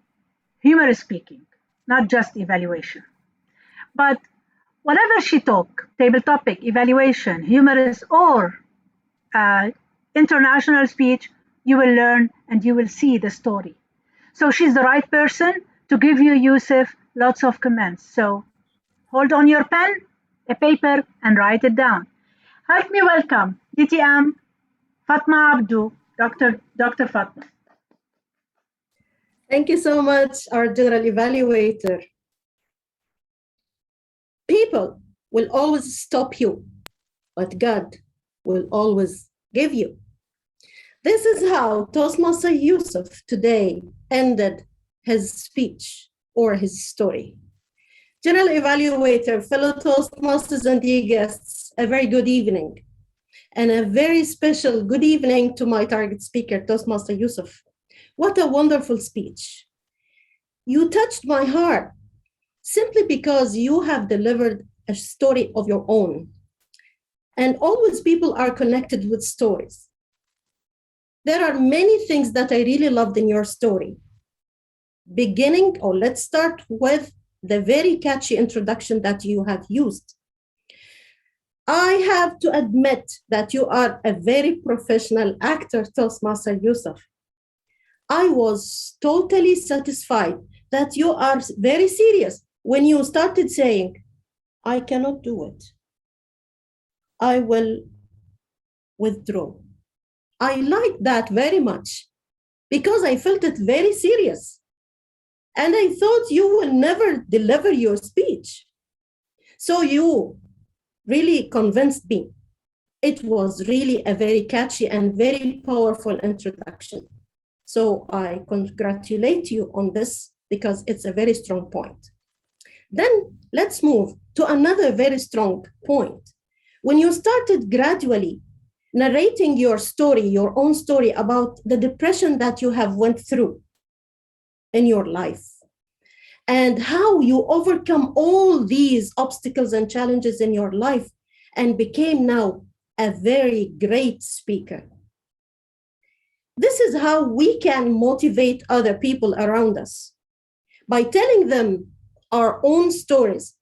humorous speaking, not just evaluation. But whatever she talk, table topic, evaluation, humorous, or international speech, you will learn and you will see the story. So she's the right person to give you, Yusuf, lots of comments. So hold on your pen, a paper, and write it down. Help me welcome DTM Fatma Abdu, Dr. Fatma. Thank you so much, our general evaluator. People will always stop you, but God will always give you. This is how Toastmaster Yusuf today ended his speech or his story. General evaluator, fellow Toastmasters and dear guests, a very good evening. And a very special good evening to my target speaker, Toastmaster Yusuf. What a wonderful speech. You touched my heart simply because you have delivered a story of your own. And always people are connected with stories. There are many things that I really loved in your story. Let's start with the very catchy introduction that you have used. I have to admit that you are a very professional actor, Toastmaster Yusuf. I was totally satisfied that you are very serious when you started saying, I cannot do it. I will withdraw. I liked that very much because I felt it very serious. And I thought you will never deliver your speech. So you really convinced me. It was really a very catchy and very powerful introduction. So I congratulate you on this because it's a very strong point. Then let's move to another very strong point. When you started gradually narrating your story, your own story about the depression that you have went through in your life and how you overcome all these obstacles and challenges in your life and became now a very great speaker. This is how we can motivate other people around us by telling them our own stories,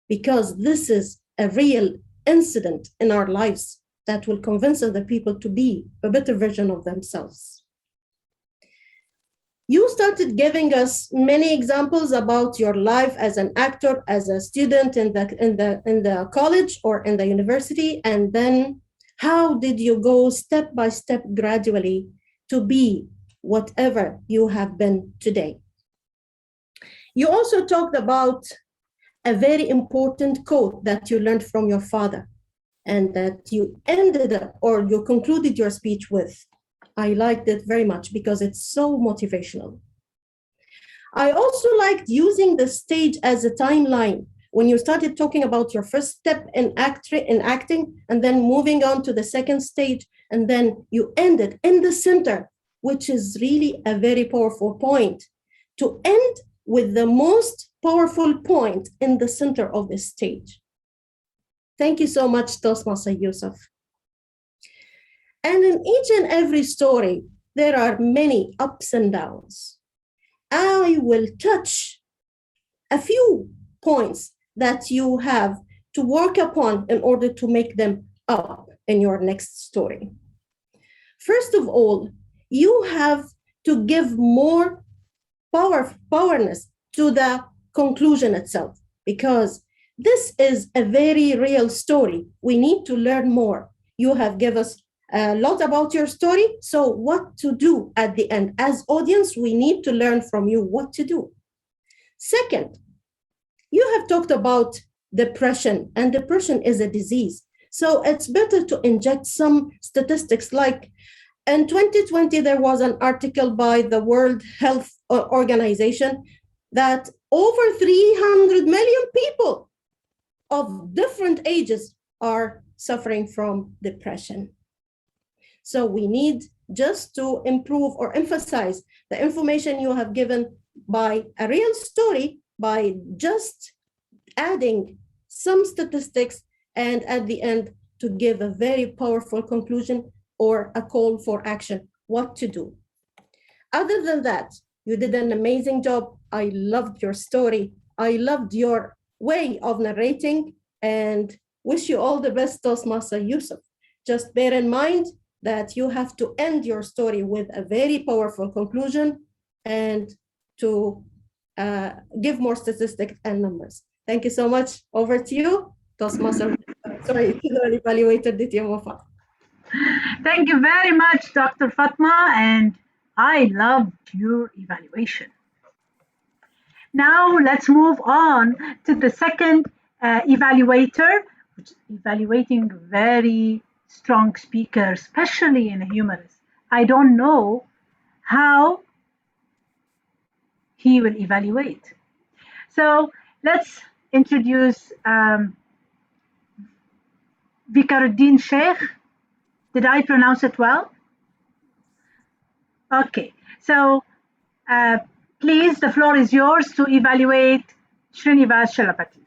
because this is a real incident in our lives that will convince other people to be a better version of themselves. You started giving us many examples about your life as an actor, as a student in the college or in the university, and then how did you go step by step gradually to be whatever you have been today. You also talked about a very important quote that you learned from your father and that you ended up or you concluded your speech with. I liked it very much because it's so motivational. I also liked using the stage as a timeline when you started talking about your first step in acting and then moving on to the second stage, and then you ended in the center, which is really a very powerful point, to end with the most powerful point in the center of the stage. Thank you so much, Toastmaster Yusuf. And in each and every story, there are many ups and downs. I will touch a few points that you have to work upon in order to make them up in your next story. First of all, you have to give more powerness to the conclusion itself, because this is a very real story. We need to learn more. You have given us a lot about your story, so what to do at the end? As audience, we need to learn from you what to do. Second, you have talked about depression, and depression is a disease. So it's better to inject some statistics. Like in 2020, there was an article by the World Health Organization that over 300 million people of different ages are suffering from depression. So we need just to improve or emphasize the information you have given by a real story, by just adding some statistics, and at the end to give a very powerful conclusion or a call for action, what to do. Other than that, you did an amazing job. I loved your story. I loved your way of narrating, and wish you all the best, Toastmaster Yusuf. Just bear in mind that you have to end your story with a very powerful conclusion and to give more statistics and numbers. Thank you so much. Over to you, Toastmaster. Sorry, the evaluator, Ditya Wafa. Thank you very much, Dr. Fatma, and I loved your evaluation. Now let's move on to the second evaluator, which is evaluating very strong speaker, especially in humorous. I don't know how he will evaluate. So let's introduce Vikaruddin Sheikh. Did I pronounce it well? Okay, so please, the floor is yours to evaluate Srinivas Shalapati.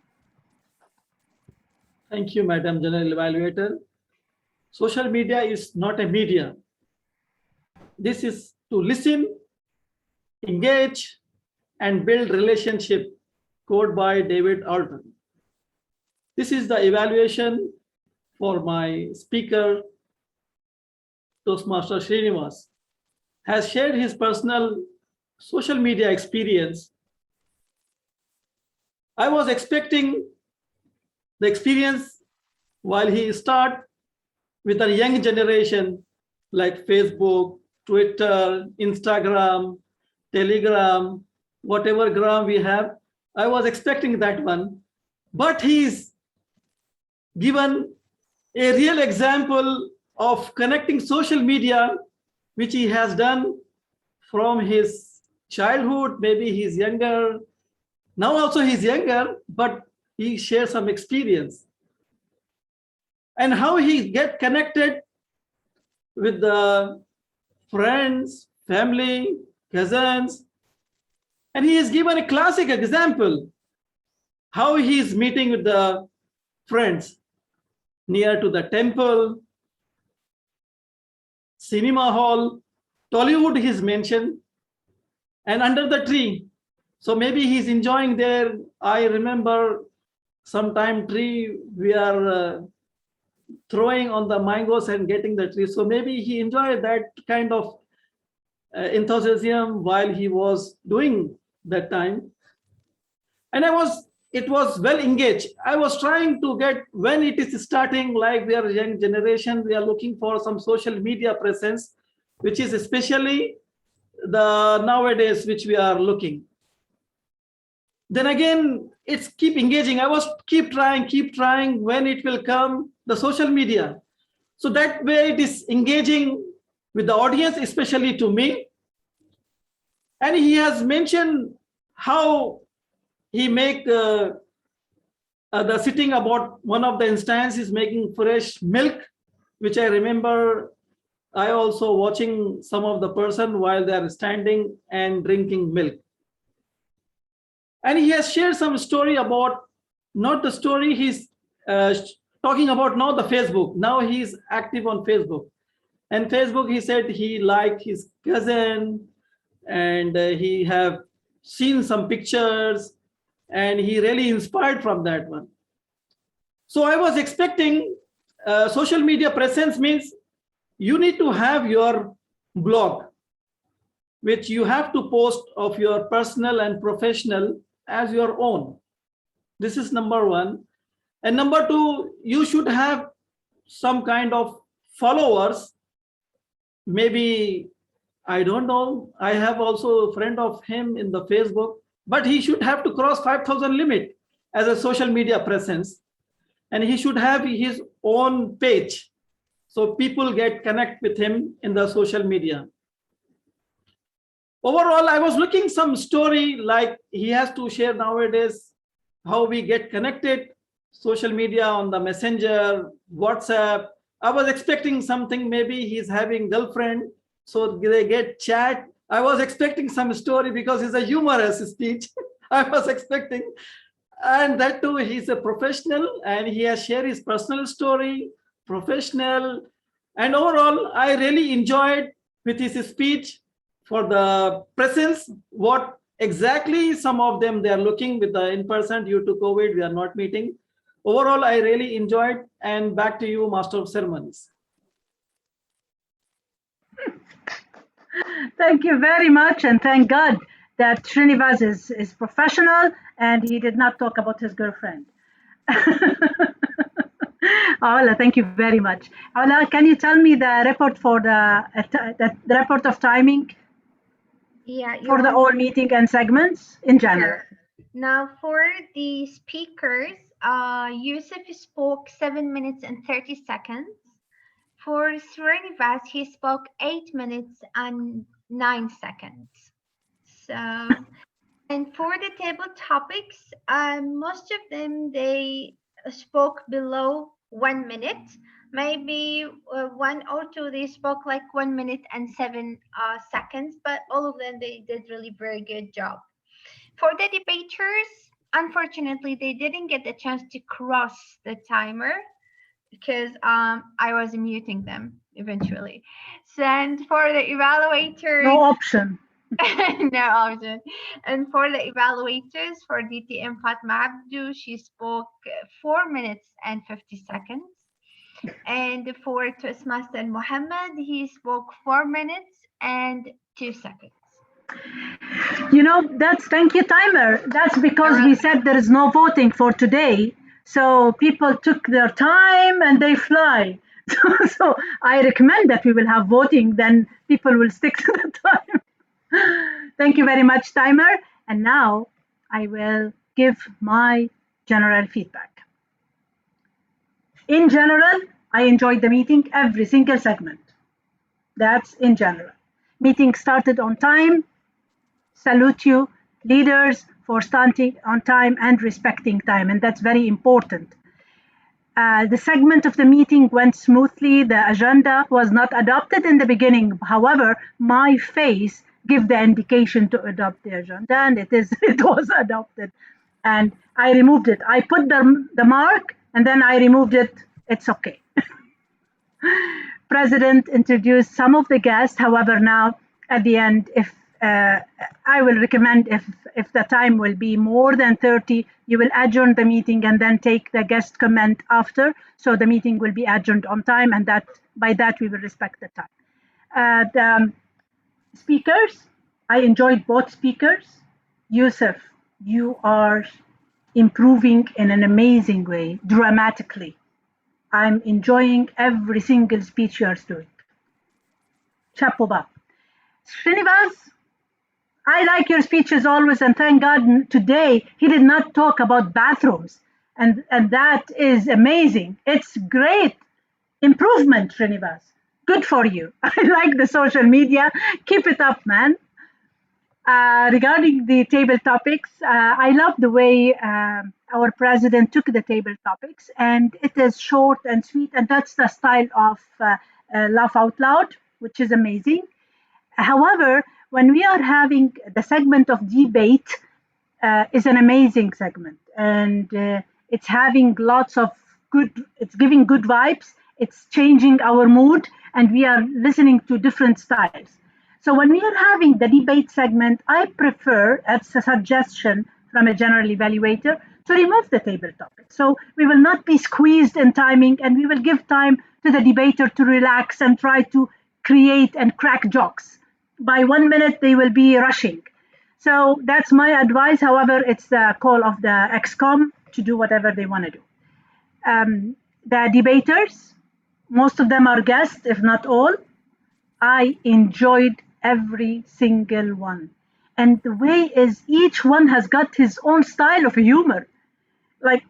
Thank you, Madam General Evaluator. Social media is not a media. This is to listen, engage, and build relationship, quote by David Alton. This is the evaluation for my speaker, Toastmaster Srinivas, has shared his personal social media experience. I was expecting the experience while he started with a young generation like Facebook, Twitter, Instagram, Telegram, whatever gram we have. I was expecting that one, but he's given a real example of connecting social media, which he has done from his childhood, maybe he's younger. Now also he's younger, but he shares some experience. And how he get connected with the friends, family, cousins. And he has given a classic example how he is meeting with the friends near to the temple, cinema hall, Tollywood he's mentioned, and under the tree. So maybe he's enjoying there. I remember sometime tree we are throwing on the mangoes and getting the tree. So maybe he enjoyed that kind of enthusiasm while he was doing that time. And it was well engaged. I was trying to get when it is starting, like we are a young generation, we are looking for some social media presence, which is especially the nowadays which we are looking. Then again, it's keep engaging. I was keep trying when it will come, the social media. So that way it is engaging with the audience, especially to me. And he has mentioned how he make the sitting about one of the instances making fresh milk, which I remember I also watching some of the person while they are standing and drinking milk. And he has shared some story about, not the story, he's talking about now the Facebook. Now he's active on Facebook. And Facebook, he said he liked his cousin and he have seen some pictures and he really inspired from that one. So I was expecting social media presence means you need to have your blog, which you have to post of your personal and professional as your own. This is number one. And number two, you should have some kind of followers. Maybe, I don't know, I have also a friend of him in the Facebook, but he should have to cross 5,000 limit as a social media presence. And he should have his own page. So people get connect with him in the social media. Overall, I was looking some story like he has to share nowadays how we get connected, social media on the messenger, WhatsApp. I was expecting something, maybe he's having girlfriend, so they get chat. I was expecting some story because it's a humorous speech. I was expecting, and that too, he's a professional and he has shared his personal story, professional. And overall, I really enjoyed with his speech for the presence, what exactly some of them they are looking with the in-person due to COVID, we are not meeting. Overall, I really enjoyed, and back to you, Master of Ceremonies. Thank you very much, and thank God that Srinivas is professional and he did not talk about his girlfriend. Awala, thank you very much. Awala, can you tell me the report for the report of timing? Yeah, For the whole meeting and segments in general. Sure. Now for the speakers, Yusuf spoke 7 minutes and 30 seconds. For Srinivas, he spoke 8 minutes and 9 seconds. So, and for the table topics, most of them, they spoke below 1 minute. Maybe one or two, they spoke like 1 minute and 7 seconds, but all of them, they did really very good job. For the debaters, unfortunately, they didn't get the chance to cross the timer because I was muting them eventually. So, and for the evaluators, no option. no option. And for the evaluators, for DTM Fatma Abdu, she spoke 4 minutes and 50 seconds. And for Toastmaster Muhammad, he spoke 4 minutes and 2 seconds. You know, thank you, timer. That's because we said there is no voting for today. So people took their time and they fly. So I recommend that we will have voting, then people will stick to the time. Thank you very much, timer. And now I will give my general feedback. In general, I enjoyed the meeting, every single segment. That's in general. Meeting started on time. Salute you, leaders, for starting on time and respecting time, and that's very important. The segment of the meeting went smoothly. The agenda was not adopted in the beginning. However, my face gave the indication to adopt the agenda, and it was adopted. And I removed it. I put the mark, and then I removed it. It's okay. President introduced some of the guests. However, now at the end, if I will recommend if the time will be more than 30, you will adjourn the meeting and then take the guest comment after. So the meeting will be adjourned on time, and that by that we will respect the time. The speakers, I enjoyed both speakers. Yusuf, you are improving in an amazing way, dramatically. I'm enjoying every single speech you are doing. Chapeau bas. Srinivas, I like your speeches always, and thank God today he did not talk about bathrooms. And that is amazing. It's great improvement, Srinivas. Good for you. I like the social media. Keep it up, man. Regarding the table topics, I love the way our president took the table topics, and it is short and sweet, and that's the style of Laugh Out Loud, which is amazing. However, when we are having the segment of debate, is an amazing segment, and it's having lots of it's giving good vibes, it's changing our mood, and we are listening to different styles. So when we are having the debate segment, I prefer, as a suggestion from a general evaluator, to remove the table topic. So we will not be squeezed in timing, and we will give time to the debater to relax and try to create and crack jokes. By 1 minute, they will be rushing. So that's my advice. However, it's the call of the ExCom to do whatever they want to do. The debaters, most of them are guests, if not all. I enjoyed every single one. And the way is each one has got his own style of humor. Like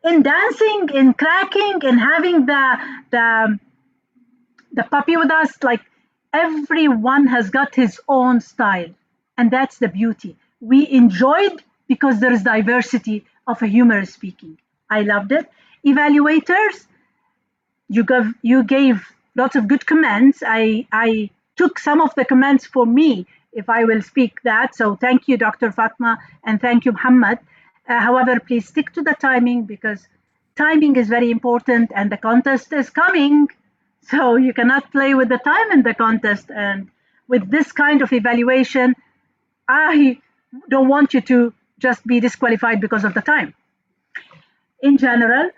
in dancing, in cracking, in having the puppy with us, like everyone has got his own style. And that's the beauty. We enjoyed because there is diversity of a humor speaking. I loved it. Evaluators, you gave lots of good comments. I took some of the comments for me, if I will speak that. So thank you, Dr. Fatma, and thank you, Muhammad. However, please stick to the timing, because timing is very important, and the contest is coming. So you cannot play with the time in the contest. And with this kind of evaluation, I don't want you to just be disqualified because of the time. In general,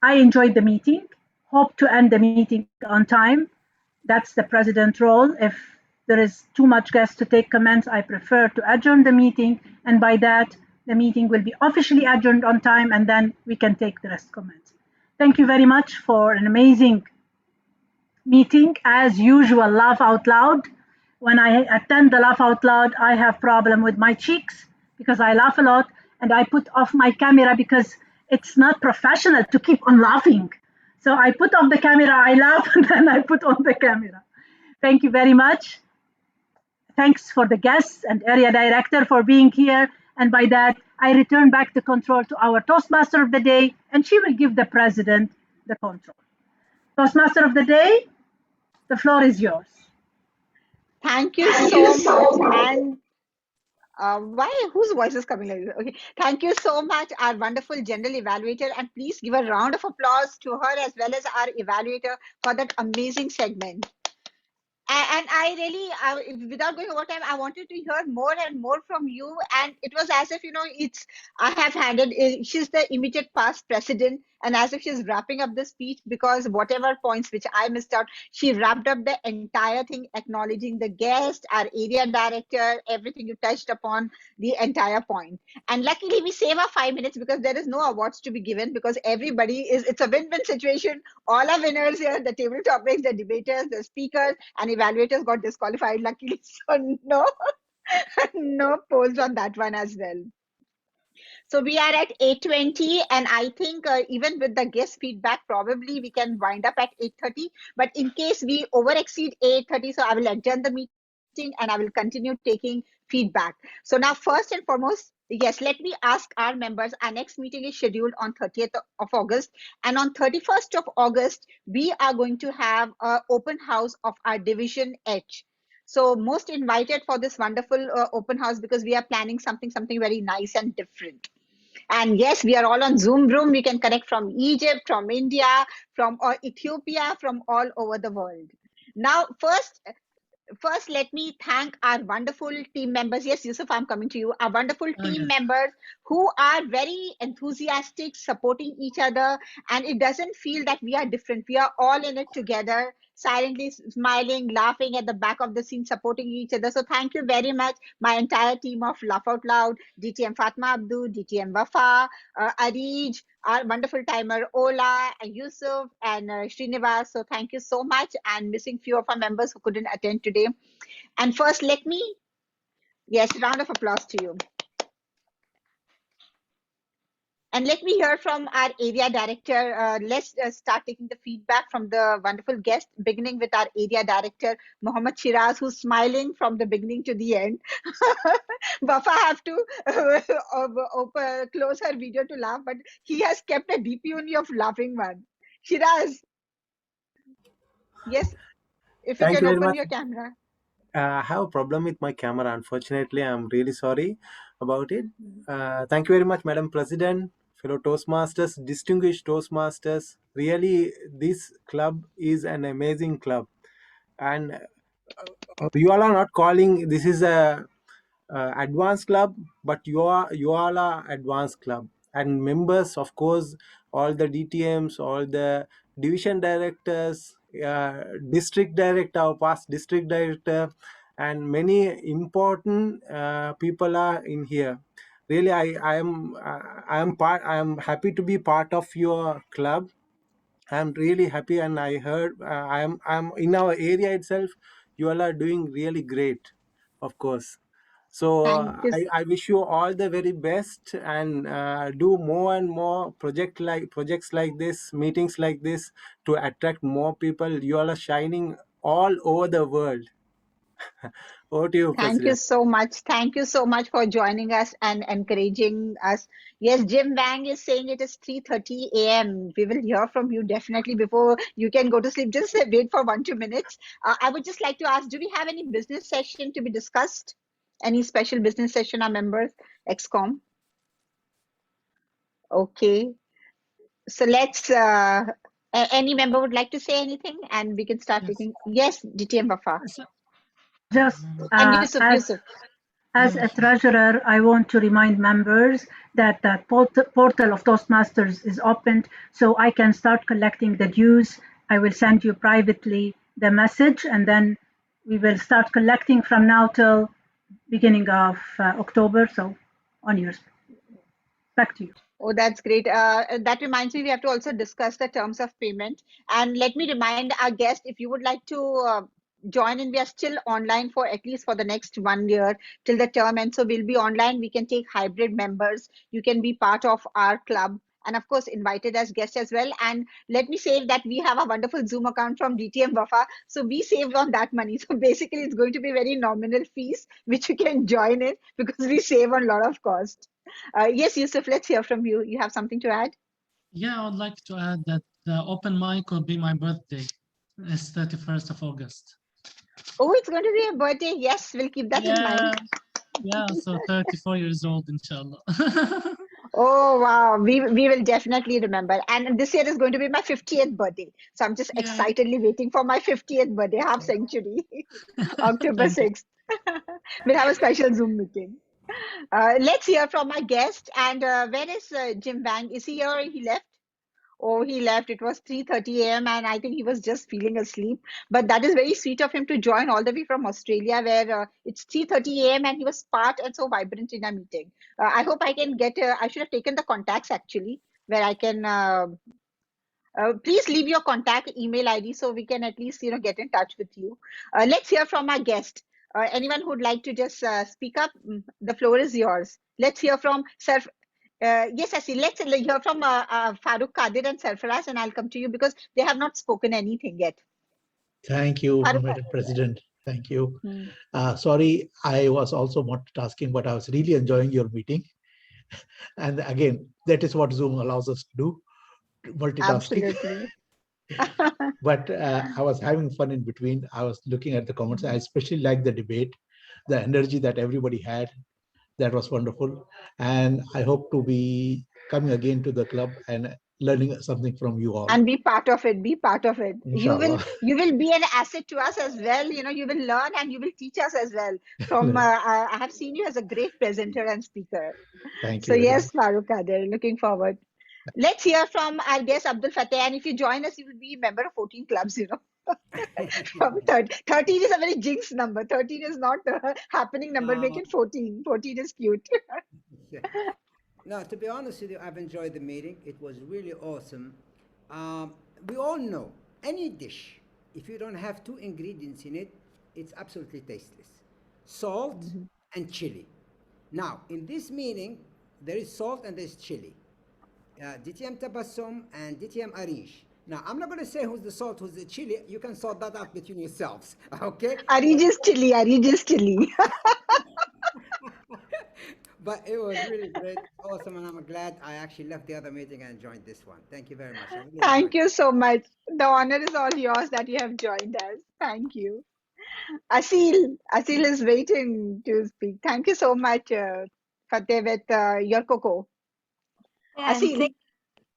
I enjoyed the meeting. Hope to end the meeting on time. That's the president's role. If there is too much guests to take comments, I prefer to adjourn the meeting. And by that, the meeting will be officially adjourned on time, and then we can take the rest comments. Thank you very much for an amazing meeting. As usual, Laugh Out Loud. When I attend the Laugh Out Loud, I have problem with my cheeks because I laugh a lot, and I put off my camera because it's not professional to keep on laughing. So I put off the camera, I laugh, and then I put on the camera. Thank you very much. Thanks for the guests and area director for being here. And by that, I return back the control to our Toastmaster of the day, and she will give the president the control. Toastmaster of the day, the floor is yours. Thank you so much. And whose voice is coming like this? Okay. Thank you so much, our wonderful general evaluator. And please give a round of applause to her as well as our evaluator for that amazing segment. And I really, without going over time, I wanted to hear more and more from you. And it was as if, I have handed, she's the immediate past president, and as if she's wrapping up the speech, because whatever points which I missed out, she wrapped up the entire thing, acknowledging the guest, our area director, everything you touched upon, the entire point. And luckily, we save our 5 minutes because there is no awards to be given, because it's a win-win situation. All are winners here, the table topics, the debaters, the speakers, and evaluators got disqualified, luckily. So no polls on that one as well. So we are at 8:20, and I think even with the guest feedback, probably we can wind up at 8:30. But in case we over exceed 8:30, so I will adjourn the meeting and I will continue taking feedback. So now, first and foremost, yes, let me ask our members. Our next meeting is scheduled on 30th of August. And on 31st of August, we are going to have an open house of our Division H. So most invited for this wonderful open house, because we are planning something very nice and different. And yes, we are all on Zoom room. We can connect from Egypt, from India, from Ethiopia, from all over the world. Now, first, let me thank our wonderful team members. Yes, Yusuf, I'm coming to you. Our wonderful team members who are very enthusiastic, supporting each other. And it doesn't feel that we are different. We are all in it together, silently smiling, laughing at the back of the scene, supporting each other. So thank you very much, my entire team of Laugh Out Loud, DTM Fatma Abdu, DTM Wafa, Arij, our wonderful timer Ola and Yusuf and Srinivas. So thank you so much, and missing few of our members who couldn't attend today. And first, yes, round of applause to you. And let me hear from our area director. Let's start taking the feedback from the wonderful guest, beginning with our area director, Mohammed Shiraz, who's smiling from the beginning to the end. Wafa have to close her video to laugh, but he has kept a DP of laughing one. Shiraz, yes, if you Thank can you very open much. your camera. I have a problem with my camera. Unfortunately, I'm really sorry about it. Thank you very much, Madam President, fellow Toastmasters, distinguished Toastmasters. Really, this club is an amazing club. And you all are not calling this is a advanced club, but you all are advanced club. And members, of course, all the DTMs, all the division directors, district director, our past district director, and many important people are in here. Really, I am happy to be part of your club. I'm really happy, and I heard I'm in our area itself. You all are doing really great, of course. So Thank you. I wish you all the very best, and do more and more projects like this, meetings like this, to attract more people. You all are shining all over the world. Over to you, Thank you President. so much. Thank you so much for joining us and encouraging us. Yes, Jim Wang is saying it is 3:30 a.m. We will hear from you definitely before you can go to sleep. Just wait for 1-2 minutes. I would just like to ask, do we have any business session to be discussed? Any special business session, our members, XCOM? Okay. So let's, any member would like to say anything, and we can start taking, yes, DTM Wafa. Just And Yusuf. As a treasurer, I want to remind members that the portal of Toastmasters is opened, so I can start collecting the dues. I will send you privately the message, and then we will start collecting from now till beginning of October. So on yours. Back to you. Oh, that's great. That reminds me, we have to also discuss the terms of payment. And let me remind our guest, if you would like to join in, we are still online for at least for the next 1 year till the term ends. So we'll be online. We can take hybrid members. You can be part of our club. And of course, invited as guests as well. And let me say that we have a wonderful Zoom account from DTM Wafa. So we saved on that money. So basically, it's going to be very nominal fees, which you can join in because we save on a lot of cost. Yes, Yusuf, let's hear from you. You have something to add? Yeah, I would like to add that the open mic will be my birthday. It's 31st of August. Oh, it's going to be a birthday. Yes, we'll keep that in mind. Yeah, so 34 years old, inshallah. Oh, wow. We will definitely remember. And this year is going to be my 50th birthday. So I'm just excitedly waiting for my 50th birthday, half century, October 6th. We'll have a special Zoom meeting. Let's hear from our guest. And where is Jim Wang? Is he here or he left? Oh, he left. It was 3:30 a.m. and I think he was just feeling asleep. But that is very sweet of him to join all the way from Australia, where it's 3:30 a.m. and he was part and so vibrant in our meeting. I hope I can get. I should have taken the contacts actually, where I can. Please leave your contact email ID so we can at least get in touch with you. Let's hear from our guest. Anyone who'd like to just speak up, the floor is yours. Let's hear from Sir. Yes, Asi, let's hear from Farooq Qadir and Sarfaraz, and I'll come to you because they have not spoken anything yet. Thank you, Farooq, Madam President. Thank you. Hmm. Sorry, I was also multitasking, but I was really enjoying your meeting. And again, that is what Zoom allows us to do, multitasking. Absolutely. But I was having fun in between. I was looking at the comments. I especially liked the debate, the energy that everybody had. That was wonderful. And I hope to be coming again to the club and learning something from you all. And be part of it. Be part of it. Inshallah. You will be an asset to us as well. You know, you will learn and you will teach us as well. From I have seen you as a great presenter and speaker. Thank So you very yes, Farooq Kader, looking forward. Let's hear from our guest Abdul Fateh. And if you join us, you will be a member of 14 clubs. You know, from 13 is a very jinx number. 13 is not a happening number. Make it 14. 14 is cute. Yeah. No, to be honest with you, I've enjoyed the meeting. It was really awesome. We all know any dish, if you don't have two ingredients in it, it's absolutely tasteless. Salt and chili. Now, in this meeting, there is salt and there's chili. DTM Tabassum and DTM Arish. Now, I'm not going to say who's the salt, who's the chili. You can sort that out between yourselves, okay? Arij is chilly. Arij is chilly. But it was really great, awesome, and I'm glad I actually left the other meeting and joined this one. Thank you very much. I really enjoyed Thank it. you so much. The honor is all yours that you have joined us. Thank you. Asil is waiting to speak. Thank you so much, Fateh, with your cocoa. And Asil.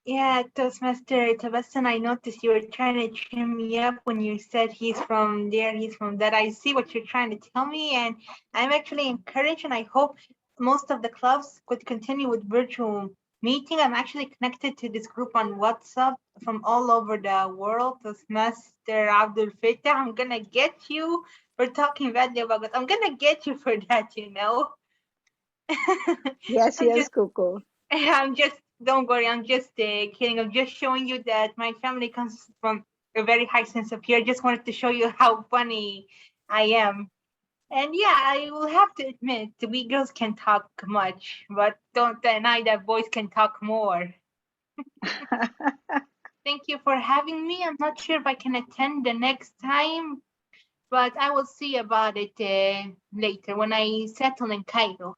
yeah, Toastmaster Tabassum, I noticed you were trying to cheer me up when you said he's from there, he's from that. I see what you're trying to tell me, and I'm actually encouraged, and I hope most of the clubs could continue with virtual meeting. I'm actually connected to this group on WhatsApp from all over the world. Toastmaster Abdul Fattah, I'm gonna get you for talking badly about it. I'm gonna get you for that, you know. Yes, I'm yes, just Coco. don't worry, I'm just kidding. I'm just showing you that my family comes from a very high sense of humor. I just wanted to show you how funny I am. And yeah, I will have to admit, we girls can talk much, but don't deny that boys can talk more. Thank you for having me. I'm not sure if I can attend the next time, but I will see about it later when I settle in Cairo.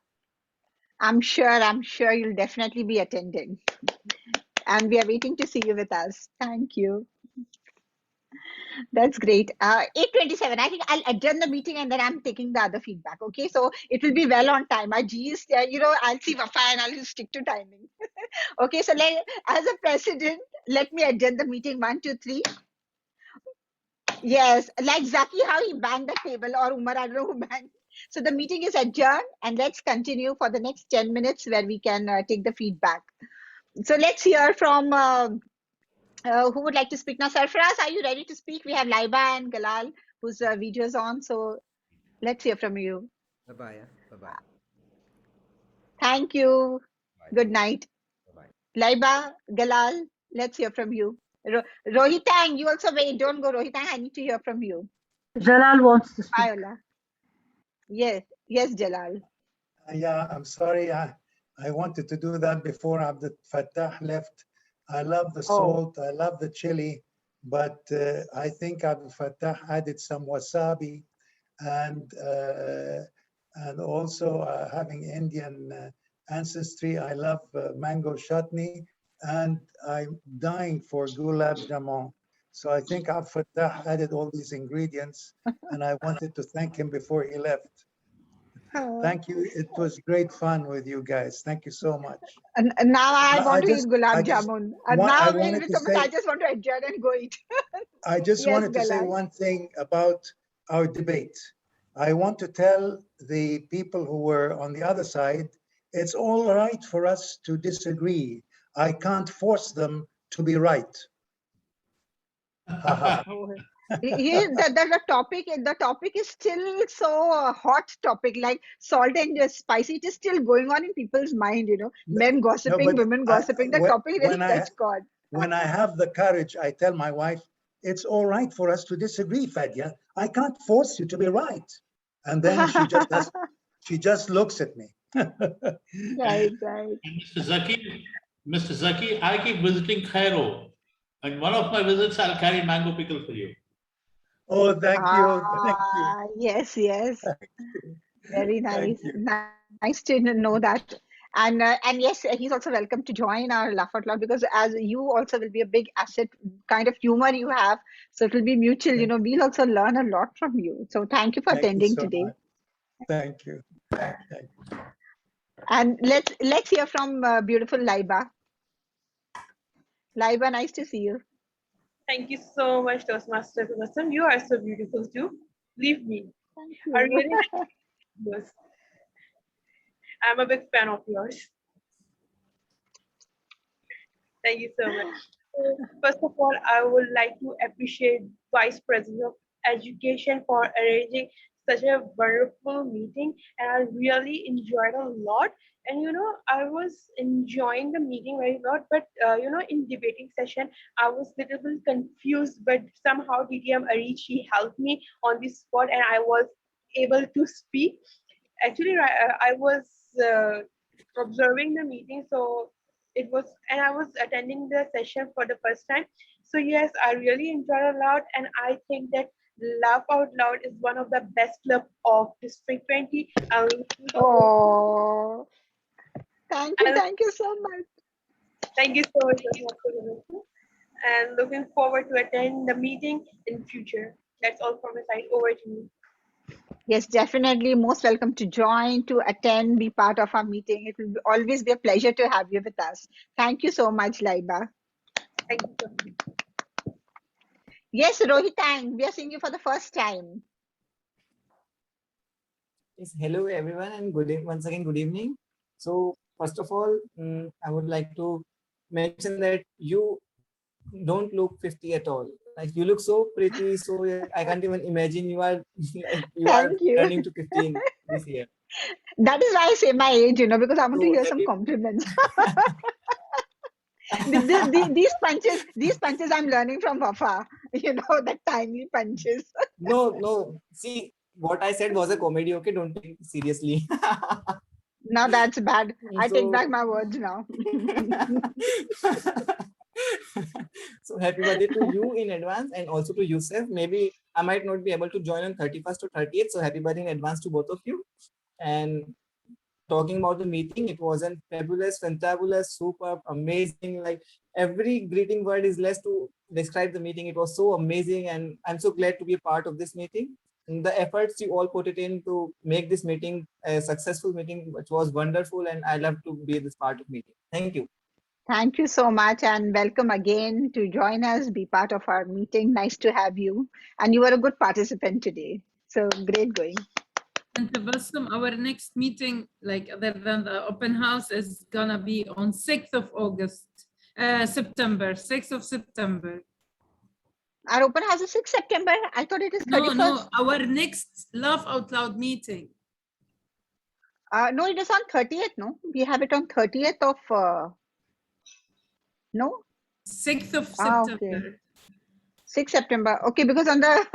I'm sure you'll definitely be attending. And we are waiting to see you with us. Thank you. That's great. 8:27. I think I'll adjourn the meeting and then I'm taking the other feedback. Okay, so it will be well on time. My G is, I'll see Wafa and I'll stick to timing. Okay, so as a president, let me adjourn the meeting. 1, 2, 3. Yes, like Zaki, how he banged the table, or Umar, I don't know who banged. So the meeting is adjourned, and let's continue for the next 10 minutes where we can take the feedback. So let's hear from who would like to speak now. Sarfaraz, are you ready to speak? We have Laiba and Galal, whose video is on. So let's hear from you. Bye-bye. Bye-bye. Thank you. Good night. Laiba, Galal, let's hear from you. Rohitang, you also wait. Don't go, Rohitang. I need to hear from you. Jalal wants to speak. Viola. Yes, Jalal. Yeah, I'm sorry. I wanted to do that before Abdul Fattah left. I love the salt. I love the chili, but I think Abdul Fattah added some wasabi, and also having Indian ancestry. I love mango chutney, and I'm dying for gulab jamun. So I think Abdul Fattah added all these ingredients, and I wanted to thank him before he left. Thank you. It was great fun with you guys. Thank you so much. And now I want to eat gulab jamun. And now I just want to adjourn and go eat. I just Yes, wanted to say Galal. one thing about our debate. I want to tell the people who were on the other side, it's all right for us to disagree. I can't force them to be right. The topic is still so hot topic, like salt and spicy. It is still going on in people's mind, men gossiping, women gossiping. The topic really touched God. When I have the courage, I tell my wife, it's all right for us to disagree, Fadia. I can't force you to be right. And then she just looks at me. Right. Mr. Zaki, I keep visiting Cairo. And one of my visits, I'll carry mango pickle for you. Oh, thank you. Thank you. Yes, yes. Very Thank nice. you. Nice to know that. And yes, he's also welcome to join our Laugh Out Loud, because as you also will be a big asset, kind of humor you have. So it will be mutual, we'll also learn a lot from you. So thank you for Thank you attending so today. much. Thank you. Thank you. And let's hear from beautiful Laiba. Laiba, nice to see you. Thank you so much, Toastmaster Kumasam. You are so beautiful too. Believe me. Thank I you. really yes. I'm a big fan of yours. Thank you so much. So, first of all, I would like to appreciate Vice President of Education for arranging such a wonderful meeting, and I really enjoyed a lot. And I was enjoying the meeting very lot, but in debating session, I was a little bit confused, but somehow DTM Arichi helped me on this spot, and I was able to speak. Actually, I was observing the meeting, so it was, and I was attending the session for the first time. So yes, I really enjoyed a lot, and I think that Laugh Out Loud is one of the best club of District 20. Oh, thank you so much. Thank you so much, and looking forward to attend the meeting in future. That's all from my side. Over to you. Yes, definitely. Most welcome to join, to attend, be part of our meeting. It will always be a pleasure to have you with us. Thank you so much, Laiba. Thank you so much. Yes, Rohitang, we are seeing you for the first time. Yes, hello everyone, and once again, good evening. So first of all, I would like to mention that you don't look 50 at all. Like, you look so pretty, so I can't even imagine you are like you are Thank you. turning to 15 this year. That is why I say my age, because I want to So hear some compliments. These punches I'm learning from Wafa, the tiny punches. No. See, what I said was a comedy. Okay, don't take it seriously. Now that's bad. I take back So, my words now. so happy birthday to you in advance, and also to Yusuf. Maybe I might not be able to join on 31st or 30th. So happy birthday in advance to both of you. And talking about the meeting, it was a fabulous, fantabulous, superb, amazing. Like, every greeting word is less to describe the meeting. It was so amazing, and I'm so glad to be a part of this meeting. And the efforts you all put it in to make this meeting a successful meeting, which was wonderful, and I love to be this part of meeting. Thank you. Thank you so much, and welcome again to join us, be part of our meeting. Nice to have you. And you were a good participant today. So great going. And Tabassum, our next meeting, like other than the open house, is gonna be on 6th of September, 6th of September. Our open house is 6th September. I thought it is 31st. No, our next Laugh Out Loud meeting. No, it is on 30th, no? We have it on 30th of, no? 6th of September. Okay. 6th September. Okay, because on the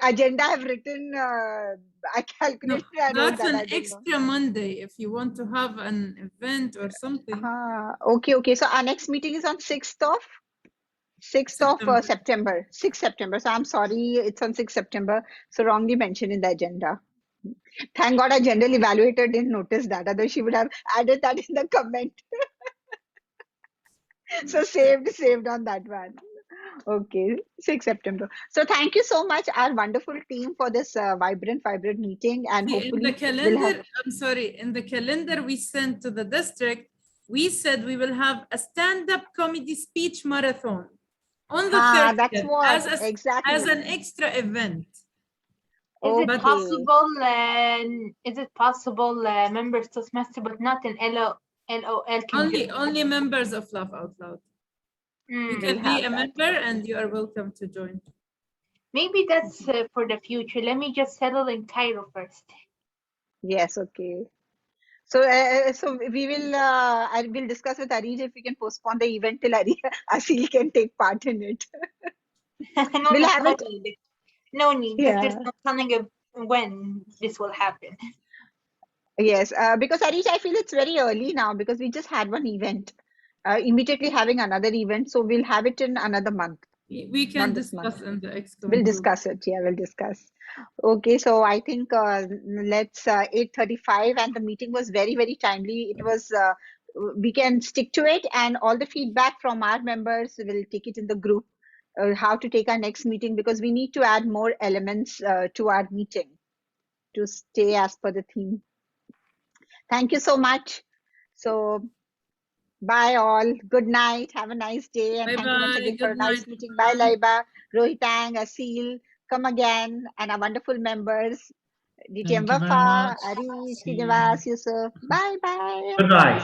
agenda I've written, I calculated. No, that's an extra Monday if you want to have an event or something. Okay. So our next meeting is on 6th of September. 6th September. So I'm sorry, it's on 6th September. So wrongly mentioned in the agenda. Thank God our general evaluator didn't notice that. Otherwise, she would have added that in the comment. So saved on that one. Okay, 6th September. So thank you so much, our wonderful team, for this vibrant meeting, and hopefully in the calendar, I'm sorry, in the calendar we sent to the district, we said we will have a stand-up comedy speech marathon on the 30th. That's what exactly as an extra event. Is it possible? Members to semester, but not in LOL? Only members of Laugh Out Loud. You can be a member, and you are welcome to join. Maybe that's for the future. Let me just settle in Cairo first. Yes. Okay. So, so we will. I will discuss with Arij if we can postpone the event till Asil can take part in it. We'll have it. No need. Yeah. There's no telling of when this will happen. Yes, because Arish, I feel it's very early now because we just had one event, immediately having another event. So we'll have it in another month. We can discuss in the ExCom We'll group. discuss it. Yeah, we'll discuss. Okay, so I think let's 8:35, and the meeting was very, very timely. It was we can stick to it, and all the feedback from our members will take it in the group how to take our next meeting, because we need to add more elements to our meeting to stay as per the theme. Thank you so much. So bye all. Good night. Have a nice day. And thank you once again for a nice meeting. Bye, Laiba, Rohitang, Asil. Come again. And our wonderful members. DTM Thank you very Wafa, much. Ari, See you. Srinivas, Yusuf. Bye bye. Good night.